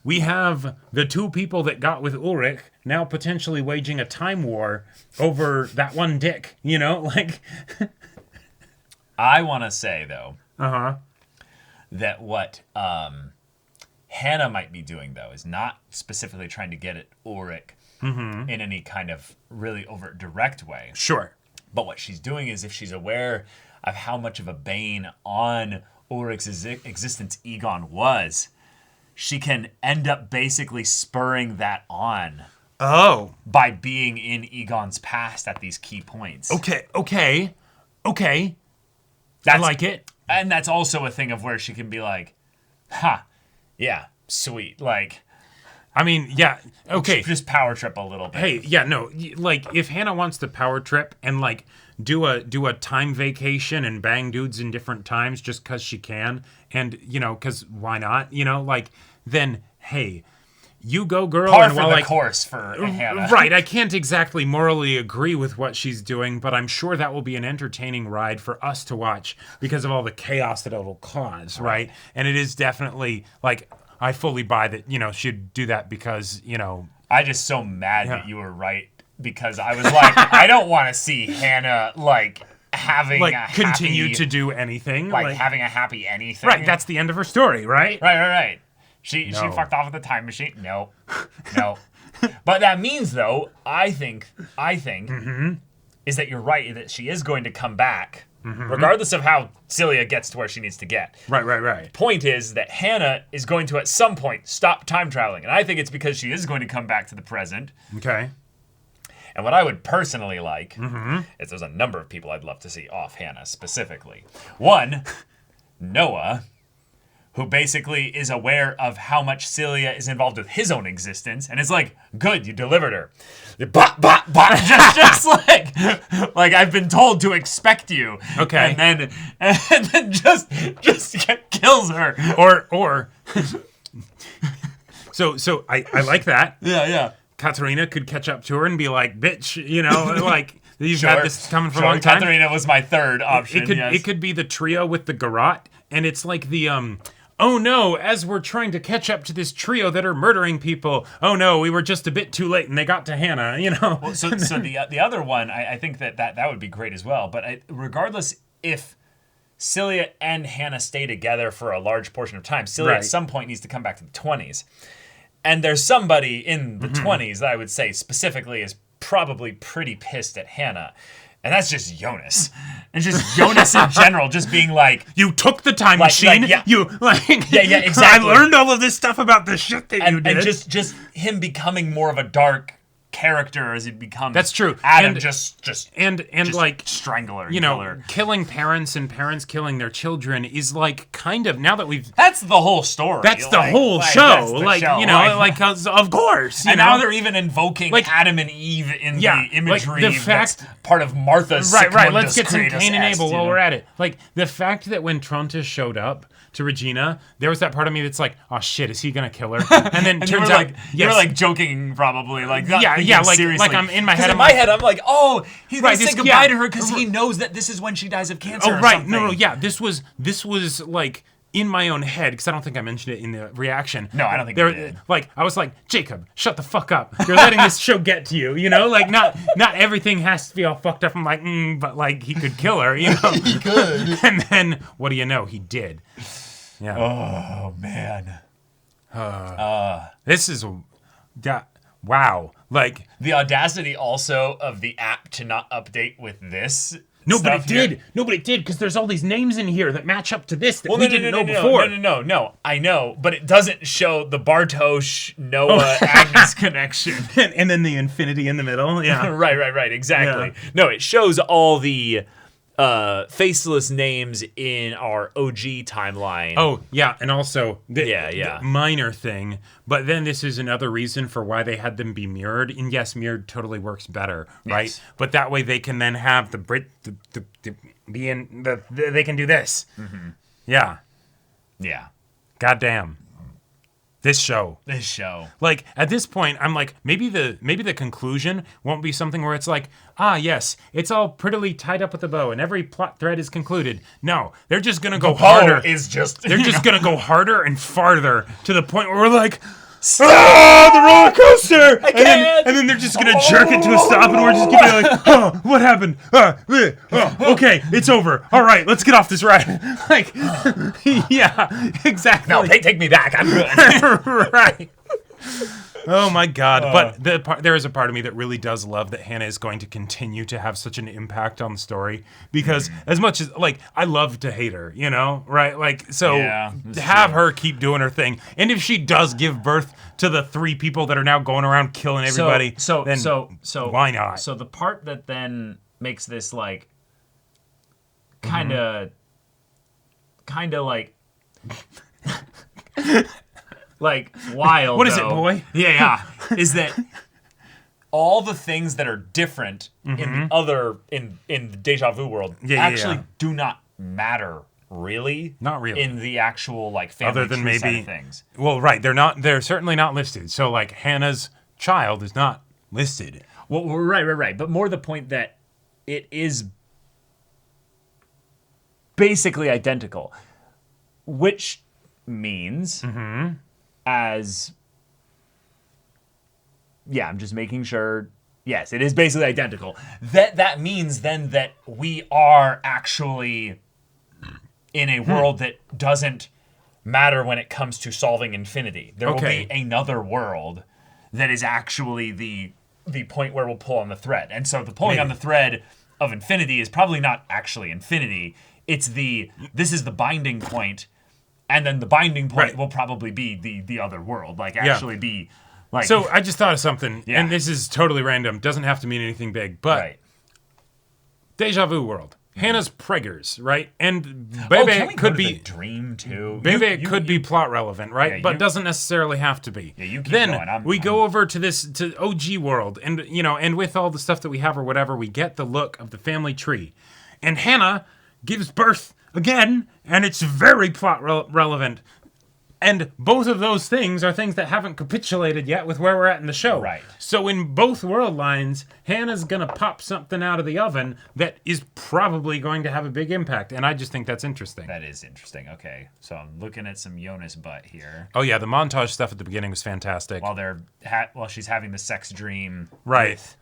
We have the two people that got with Ulrich now potentially waging a time war over that one dick, like... I want to say, though, that what Hannah might be doing, though, is not specifically trying to get at Ulrich in any kind of really overt, direct way. Sure. But what she's doing is, if she's aware of how much of a bane on Ulrich's existence Egon was, she can end up basically spurring that on. Oh. By being in Egon's past at these key points. Okay. I like it. And that's also a thing of where she can be like, yeah, sweet. Like, I mean, yeah, okay. Just power trip a little bit. Hey, yeah, no, like, if Hannah wants to power trip and, like, do a time vacation and bang dudes in different times just because she can, and, because why not, like, then, hey, you go, girl. Par and for the course for Hannah. Right, I can't exactly morally agree with what she's doing, but I'm sure that will be an entertaining ride for us to watch because of all the chaos that it'll cause, right? And it is definitely, like, I fully buy that, she'd do that because, I just so mad that you were right, because I was like, I don't want to see Hannah, like, having a happy... continue to do anything. Like, having a happy anything. Right, that's the end of her story, right? Right. She fucked off with the time machine. No. But that means, though, I think, is that you're right, that she is going to come back, regardless of how Celia gets to where she needs to get. Right. Point is that Hannah is going to, at some point, stop time traveling. And I think it's because she is going to come back to the present. Okay. And what I would personally like is there's a number of people I'd love to see off Hannah specifically. One, Noah, who basically is aware of how much Celia is involved with his own existence, and is like, good, you delivered her. Just like I've been told to expect you. Okay. And then just kills her. Or So I like that. Yeah. Katharina could catch up to her and be like, bitch, like, you've had this coming for a long time. Katharina was my third option. It could be the trio with the garrote, and it's like the oh no, as we're trying to catch up to this trio that are murdering people, oh no, we were just a bit too late and they got to Hannah, you know? Well, so the other one, I think that would be great as well. But regardless if Celia and Hannah stay together for a large portion of time, Celia at some point needs to come back to the 20s. And there's somebody in the 20s that I would say specifically is probably pretty pissed at Hannah. And that's just Jonas. And just Jonas in general, just being like... You took the time machine. Yeah, exactly. I learned all of this stuff about the shit that you did. And just him becoming more of a dark character as he becomes. That's true. Adam and just like strangler, you know, killer. Killing parents and parents killing their children is like kind of, now that we've, that's the whole story. That's the whole show. Like you know, like of course. And now they're even invoking like Adam and Eve in the imagery. Like the fact that's part of Martha's right. Let's get some Cain and Abel while we're at it. Like the fact that when Tronte showed up to Regina, there was that part of me that's like, oh shit, is he gonna kill her? And then turns out, you're like joking, probably, like seriously. Like I'm in my head. In my head, I'm like, oh, he's gonna say goodbye to her because he knows that this is when she dies of cancer. Oh, right, no, this was like in my own head because I don't think I mentioned it in the reaction. No, I don't think you did. Like I was like, Jacob, shut the fuck up. You're letting this show get to you. You know, like not everything has to be all fucked up. I'm like, but like he could kill her. You know, he could. And then what do you know? He did. Yeah. Oh man. This is wow. Like the audacity also of the app to not update with this. No, but it did. No, but it did because there's all these names in here that match up to this that we didn't know before. No. I know, but it doesn't show the Bartosz Noah Agnes connection, and then the infinity in the middle. Yeah. right. Exactly. Yeah. No, it shows all the faceless names in our OG timeline. Oh, yeah, and also the minor thing, but then this is another reason for why they had them be mirrored. And yes, mirrored totally works better, right? Yes. But that way they can then have they can do this. Mm-hmm. Yeah. Goddamn. This show. Like at this point, I'm like, maybe the conclusion won't be something where it's like, yes, it's all prettily tied up with a bow and every plot thread is concluded. No, they're just gonna go harder. They're just gonna go harder and farther to the point where we're like, the roller coaster! And then they're just gonna jerk it to a stop, and we're just gonna be like, what happened? Okay, it's over. All right, let's get off this ride. Like, yeah, exactly. No, take me back. I'm good. Right. Oh my God! But there is a part of me that really does love that Hannah is going to continue to have such an impact on the story because as much as like I love to hate her, you know, right? Like so to have her keep doing her thing, and if she does give birth to the 3 people that are now going around killing everybody, so why not? So the part that then makes this like kind of like. Like wild. What is it, boy? Yeah. Is that all the things that are different in the other in the Deja Vu world actually do not matter really? Not really. In the actual like family other than tree maybe side of things. Well, right. They're certainly not listed. So like Hannah's child is not listed. Well, right. But more the point that it is basically identical, which means as I'm just making sure. Yes, it is basically identical. That means then that we are actually in a world that doesn't matter when it comes to solving infinity. There will be another world that is actually the point where we'll pull on the thread. And so the pulling on the thread of infinity is probably not actually infinity. It's this is the binding point. And then the binding point will probably be the other world, like actually be like. So I just thought of something, and this is totally random. Doesn't have to mean anything big, but Deja Vu world. Hannah's preggers, right? And Bebe could be dream too. Bebe could be plot relevant, right? But doesn't necessarily have to be. Yeah, you keep then going. We go over to OG world, and and with all the stuff that we have or whatever, we get the look of the family tree, and Hannah gives birth again, and it's very plot relevant And both of those things are things that haven't capitulated yet with where we're at in the show. Right. So in both world lines, Hannah's going to pop something out of the oven that is probably going to have a big impact. And I just think that's interesting. That is interesting. Okay. So I'm looking at some Jonas butt here. Oh, yeah. The montage stuff at the beginning was fantastic. While she's having the sex dream. Right. With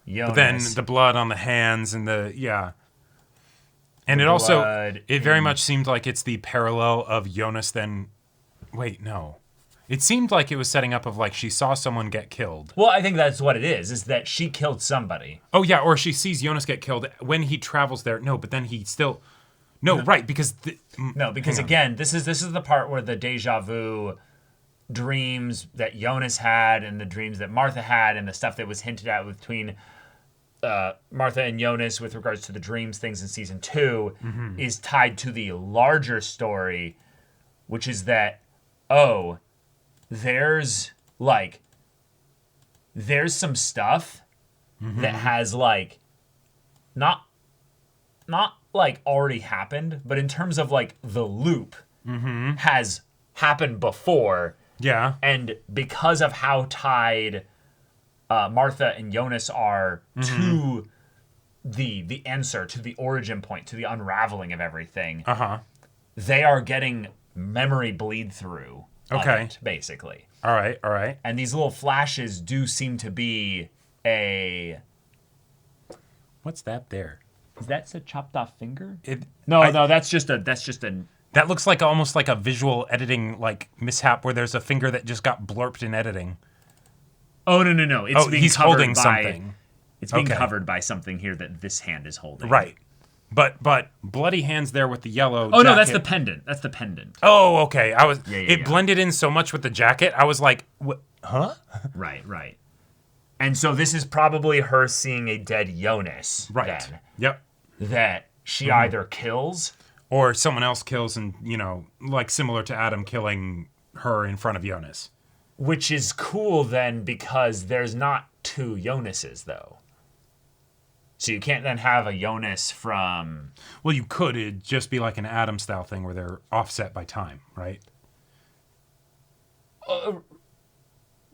Jonas. But then the blood on the hands and And it also, it very much seemed like it's the parallel of Jonas then... Wait, no. It seemed like it was setting up of like she saw someone get killed. Well, I think that's what it is that she killed somebody. Oh, yeah, or she sees Jonas get killed when he travels there. No, but then he still... No, right, because... Again, this is the part where the deja vu dreams that Jonas had and the dreams that Martha had and the stuff that was hinted at between... Martha and Jonas with regards to the dreams things in season 2 is tied to the larger story, which is that, there's some stuff that has like not like already happened, but in terms of like the loop has happened before. Yeah. And because of how tied Martha and Jonas are to the answer, to the origin point, to the unraveling of everything. They are getting memory bleed through. Okay. It, basically. All right. And these little flashes do seem to be a... What's that there? Is that a chopped off finger? No, that's just a... That looks like almost like a visual editing like mishap where there's a finger that just got blurped in editing. Oh, no. It's being he's covered holding by, something. It's being covered by something here that this hand is holding. Right. But bloody hands there with the yellow Oh, jacket. no, that's the pendant. That's the pendant. Oh, okay. It blended in so much with the jacket. I was like, what? Huh? Right. And so this is probably her seeing a dead Jonas. Right. Then, yep. That she either kills... Or someone else kills and, like similar to Adam killing her in front of Jonas. Which is cool then because there's not two Jonases, though. So you can't then have a Jonas from... Well, you could. It'd just be like an Adam-style thing where they're offset by time, right?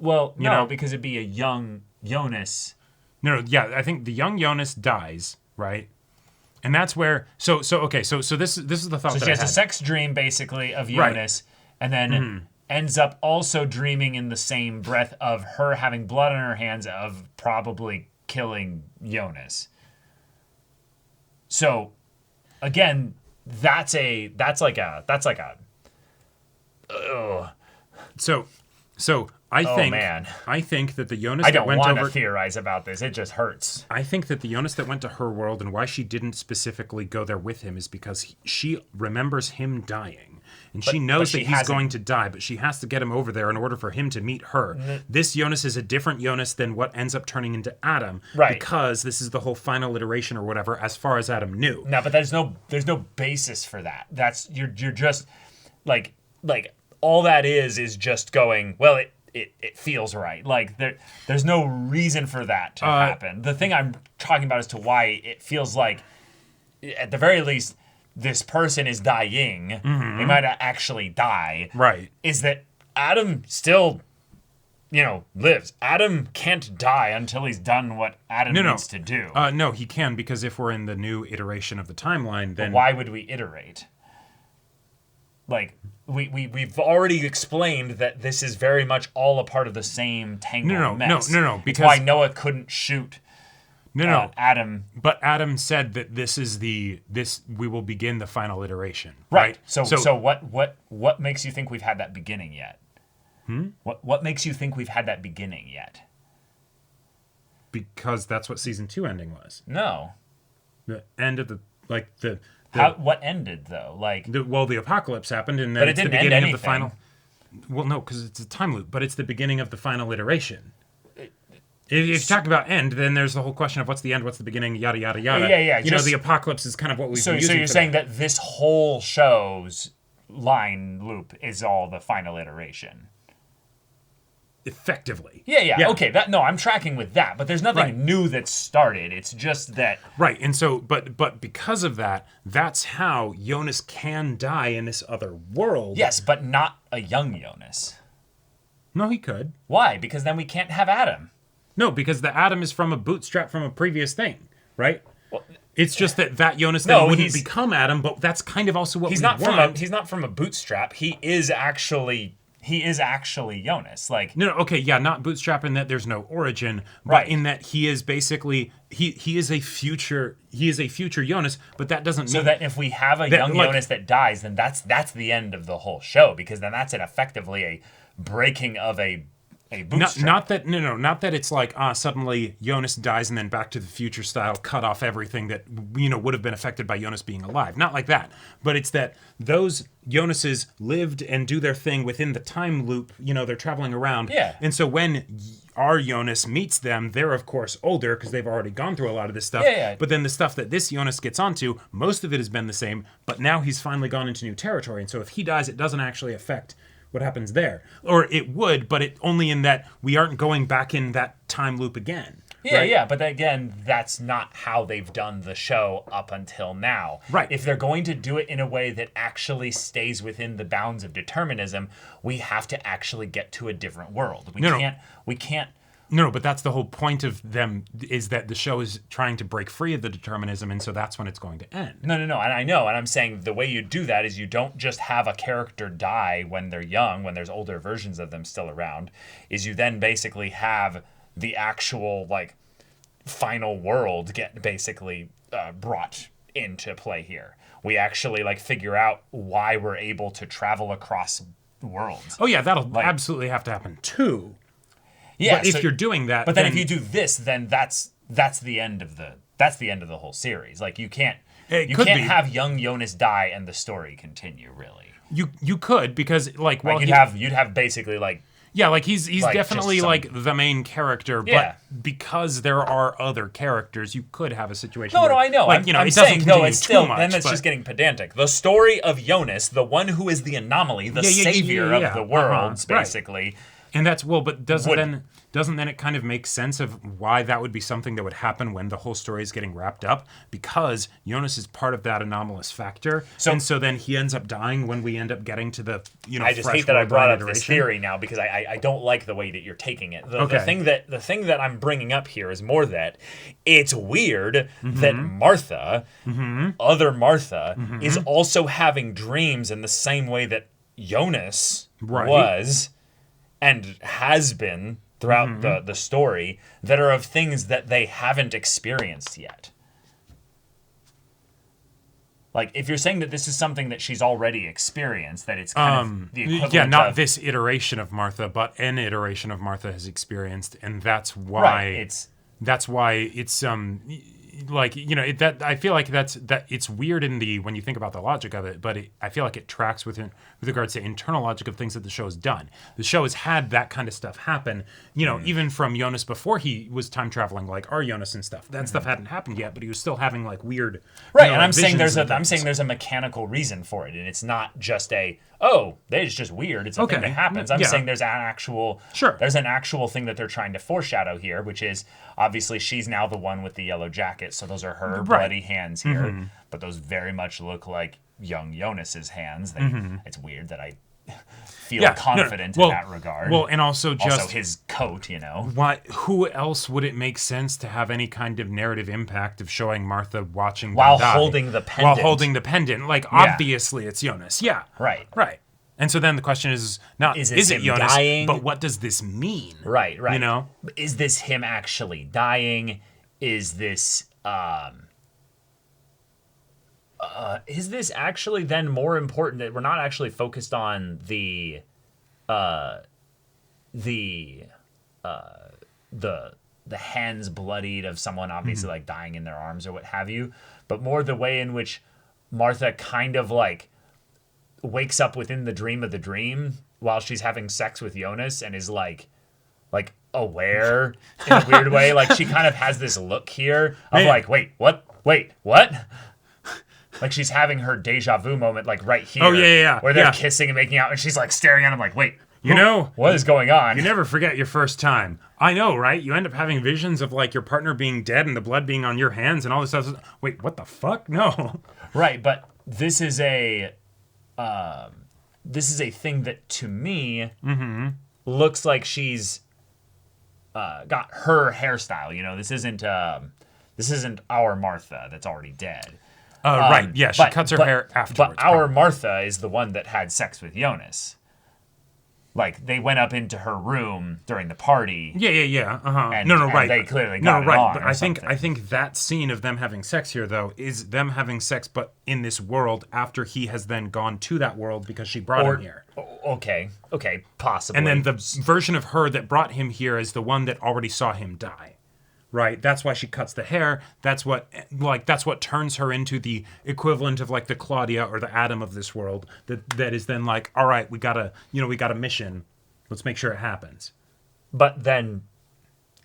Because it'd be a young Jonas. No, I think the young Jonas dies, right? And that's where... So this is the thought that I had. So she has a sex dream, basically, of Jonas, and then ends up also dreaming in the same breath of her having blood on her hands of probably killing Jonas. So, again, that's like a. So I think that the Jonas I that don't went want over to theorize about this. It just hurts. I think that the Jonas that went to her world and why she didn't specifically go there with him is because she remembers him dying. And she knows that he's going to die, but she has to get him over there in order for him to meet her. This Jonas is a different Jonas than what ends up turning into Adam. Right. Because this is the whole final iteration or whatever, as far as Adam knew. No, but there's no basis for that. That's you're just like all that is just going, well, it feels right. Like there's no reason for that to happen. The thing I'm talking about as to why it feels like, at the very least, this person is dying. They might actually die. Right. Is that Adam still, lives. Adam can't die until he's done what Adam needs to do. No, he can, because if we're in the new iteration of the timeline, then... But why would we iterate? Like, we've already explained that this is very much all a part of the same tangled mess. No, because why Noah couldn't shoot Adam. But Adam said that we will begin the final iteration. Right. So what makes you think we've had that beginning yet? What makes you think we've had that beginning yet? Because that's what season 2 ending was. No. The end of what ended though? The apocalypse happened, and then it's the beginning of the final. Well, no, because it's a time loop, but it's the beginning of the final iteration. If you talk about end, then there's the whole question of what's the end, what's the beginning, yada yada yada. Yeah. The apocalypse is kind of what we've been using. So you're saying that this whole show's line loop is all the final iteration. effectively. Yeah. Okay, I'm tracking with that, but there's nothing new that started. It's just that right. And so, but because of that, that's how Jonas can die in this other world. Yes, but not a young Jonas. No, he could. Why? Because then we can't have Adam. No, because the Adam is from a bootstrap from a previous thing, right? Well, it's just that Jonas then wouldn't become Adam, but that's kind of also what he's not from. He's not from a bootstrap. He is actually Jonas. Like okay, yeah, not bootstrap in that there's no origin, but in that he is basically he is a future Jonas, but that doesn't mean that if we have a young Jonas that dies, then that's the end of the whole show, because then that's effectively a breaking of a bootstrap. Not that it's like suddenly Jonas dies and then Back to the Future style cut off everything that would have been affected by Jonas being alive. Not like that, but it's that those Jonases lived and do their thing within the time loop. They're traveling around. Yeah. And so when our Jonas meets them, they're of course older because they've already gone through a lot of this stuff. Yeah. But then the stuff that this Jonas gets onto, most of it has been the same, but now he's finally gone into new territory. And so if he dies, it doesn't actually affect what happens there. Or it would, but it only in that we aren't going back in that time loop again. Yeah, right? yeah, but again, that's not how they've done the show up until now. Right. If they're going to do it in a way that actually stays within the bounds of determinism, we have to actually get to a different world. We can't No, but that's the whole point of them, is that the show is trying to break free of the determinism, and so that's when it's going to end. No, and I know, and I'm saying the way you do that is you don't just have a character die when they're young, when there's older versions of them still around, is you then basically have the actual, final world get basically brought into play here. We actually, figure out why we're able to travel across worlds. Oh, yeah, that'll absolutely have to happen, too. Yeah, but if you're doing that, but then if you do this, then that's the end of the whole series. You can't have young Jonas die and the story continue. Really, you could, because you'd have basically he's definitely the main character, but because there are other characters, you could have a situation. No, I know. I'm it saying doesn't it's still too much, then that's just getting pedantic. The story of Jonas, the one who is the anomaly, the savior of the worlds, basically. Right. And that's but doesn't then it kind of make sense of why that would be something that would happen when the whole story is getting wrapped up? Because Jonas is part of that anomalous factor, and so then he ends up dying when we end up getting to the I just hate that I brought up this theory now, because I don't like the way that you're taking it. The thing that I'm bringing up here is more that it's weird that Martha, other Martha, is also having dreams in the same way that Jonas was and has been throughout the story, that are of things that they haven't experienced yet. If you're saying that this is something that she's already experienced, that it's kind of the equivalent not this iteration of Martha, but an iteration of Martha has experienced, and that's why it's I feel like that it's weird when you think about the logic of it, but I feel like it tracks with regards to internal logic of things that the show has done. The show has had that kind of stuff happen, even from Jonas before he was time traveling, like our Jonas and stuff. That stuff hadn't happened yet, but he was still having weird and I'm saying there's a mechanical reason for it, and it's not just it's just weird. It's a thing that happens. I'm saying there's an actual thing that they're trying to foreshadow here, which is obviously she's now the one with the yellow jacket, so those are her bloody hands here, but those very much look like young Jonas's hands. It's weird that I feel confident in that regard. Well, and also his coat, Who else would it make sense to have any kind of narrative impact of showing Martha watching while them die, holding the pendant? Obviously it's Jonas. Yeah. Right. And so then the question is not is it Jonas, dying? But what does this mean? Right. Is this him actually dying? Is this actually then more important that we're not actually focused on the hands bloodied of someone obviously dying in their arms or what have you, but more the way in which Martha kind of wakes up within the dream of the dream while she's having sex with Jonas and is aware in a weird way. She kind of has this look here of wait, what? She's having her deja vu moment right here. Oh, yeah. Where they're kissing and making out, and she's staring at him wait. You know, what is going on? You never forget your first time. I know, right? You end up having visions of like your partner being dead and the blood being on your hands and all this stuff. Wait, what the fuck? No. Right, but this is a thing that to me looks like she's got her hairstyle. You know, this isn't our Martha that's already dead. Right, yeah, she cuts her hair afterwards. But our Martha is the one that had sex with Jonas. Like, they went up into her room during the party. Yeah. And, right. They clearly got it right. on But or I something. think that scene of them having sex here, though, is them having sex, but in this world after he has then gone to that world because she brought him here. Okay, possibly. And then the version of her that brought him here is the one that already saw him die. Right, that's why she cuts the hair. That's what turns her into the equivalent of like the Claudia or the Adam of this world. That is then like, all right, we got a mission. Let's make sure it happens. But then,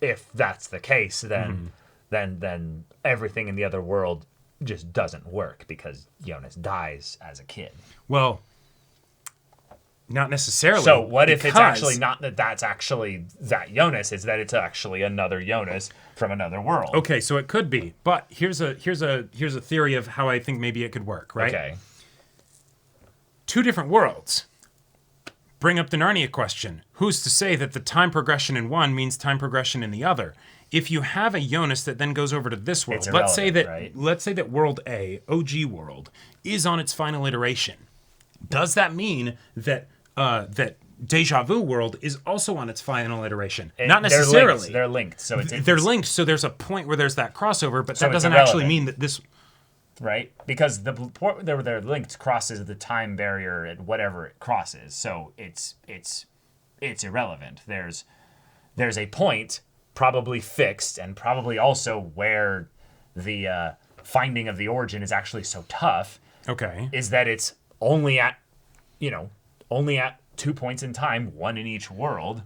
if that's the case, then everything in the other world just doesn't work because Jonas dies as a kid. Well, not necessarily. So what if it's actually not that's actually that Jonas? It's that it's actually another Jonas from another world. Okay, so it could be. But here's a theory of how I think maybe it could work, right? Okay. Two different worlds. Bring up the Narnia question. Who's to say that the time progression in one means time progression in the other? If you have a Jonas that then goes over to this world, let's say that world A, OG world, is on its final iteration. Does that mean that that Deja Vu world is also on its final iteration? Not necessarily. They're linked. So they're linked. So there's a point where there's that crossover, but So that it's doesn't irrelevant. actually mean that this. Right, because the point where they're linked crosses the time barrier at whatever it crosses. So it's irrelevant. There's a point probably fixed, and probably also where the finding of the origin is actually so tough. Okay, is that it's only at 2 points in time, one in each world.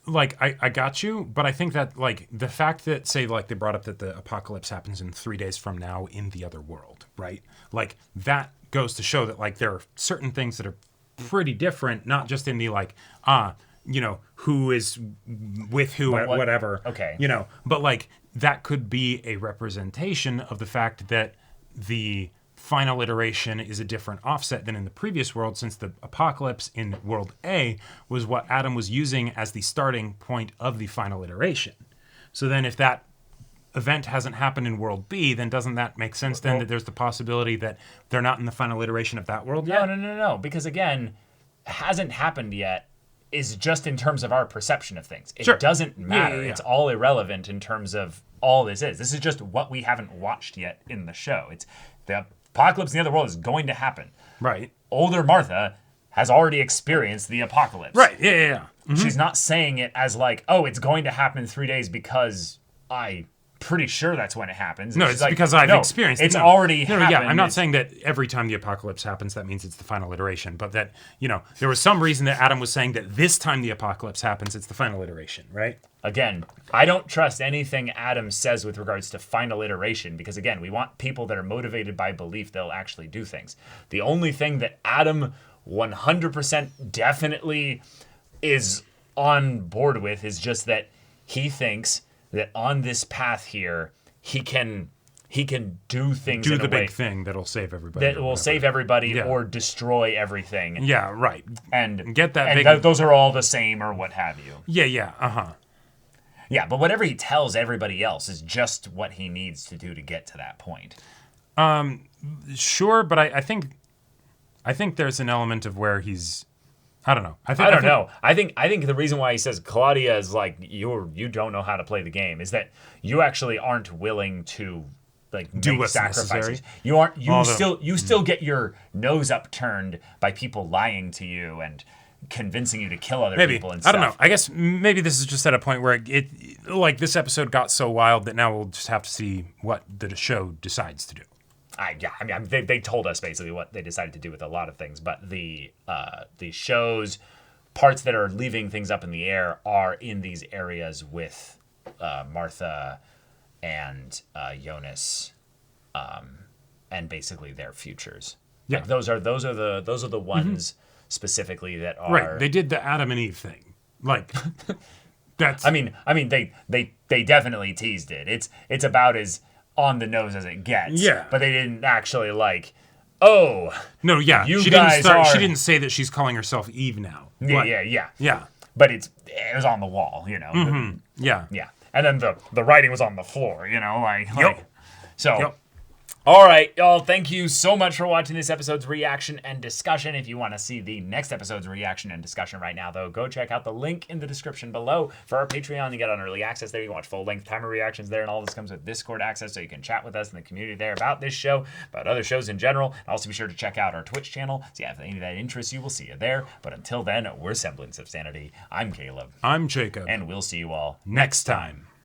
Like, I got you, but I think that, like, the fact that, say, like, they brought up that the apocalypse happens in 3 days from now in the other world, right? Like, that goes to show that, like, there are certain things that are pretty different, not just in the, like, who is with who at whatever. Okay. But, like, that could be a representation of the fact that the final iteration is a different offset than in the previous world, since the apocalypse in world A was what Adam was using as the starting point of the final iteration. So then if that event hasn't happened in world B, then doesn't that make sense then that there's the possibility that they're not in the final iteration of that world yet? No. Because again, hasn't happened yet is just in terms of our perception of things. It doesn't matter. Yeah. It's all irrelevant in terms of all this is. This is just what we haven't watched yet in the show. It's the apocalypse in the other world is going to happen. Right. Older Martha has already experienced the apocalypse. Right. Yeah. Mm-hmm. She's not saying it as like, oh, it's going to happen in 3 days because I'm pretty sure that's when it happens. No, it's like, because I've experienced it. It's already happened. Yeah, I'm not saying that every time the apocalypse happens, that means it's the final iteration, but that, there was some reason that Adam was saying that this time the apocalypse happens, it's the final iteration, right? Again, I don't trust anything Adam says with regards to final iteration because, again, we want people that are motivated by belief they'll actually do things. The only thing that Adam 100% definitely is on board with is just that he thinks that on this path here, he can do things do in the a way big thing that'll save everybody. That will save everybody Yeah. or destroy everything. Yeah, right. And get that and big... those are all the same or what have you. Yeah, uh-huh. Yeah, but whatever he tells everybody else is just what he needs to do to get to that point. Sure, but I think there's an element of where he's, I don't know. I don't know. I think the reason why he says Claudia is like you don't know how to play the game is that you actually aren't willing to like do make what's sacrifices. necessary. You still get your nose upturned by people lying to you and convincing you to kill other people and stuff. I don't know. I guess maybe this is just at a point where it like this episode got so wild that now we'll just have to see what the show decides to do. They told us basically what they decided to do with a lot of things, but the show's parts that are leaving things up in the air are in these areas with Martha and Jonas, and basically their futures. Yeah, like those are the ones specifically that are right. They did the Adam and Eve thing. Like that's. I mean, they definitely teased it. It's about as on the nose as it gets. Yeah. But they didn't actually like. Oh. No. Yeah. She didn't say that she's calling herself Eve now. Yeah. But it was on the wall, you know. Mm-hmm. Yeah. And then the writing was on the floor, you know, like so. Yep. All right, y'all. Thank you so much for watching this episode's reaction and discussion. If you want to see the next episode's reaction and discussion right now, though, go check out the link in the description below for our Patreon. You get on early access there. You can watch full-length timer reactions there, and all this comes with Discord access, so you can chat with us in the community there about this show, about other shows in general. And also be sure to check out our Twitch channel. So yeah, if any of that interests you, we'll see you there. But until then, we're Semblance of Sanity. I'm Caleb. I'm Jacob. And we'll see you all next time.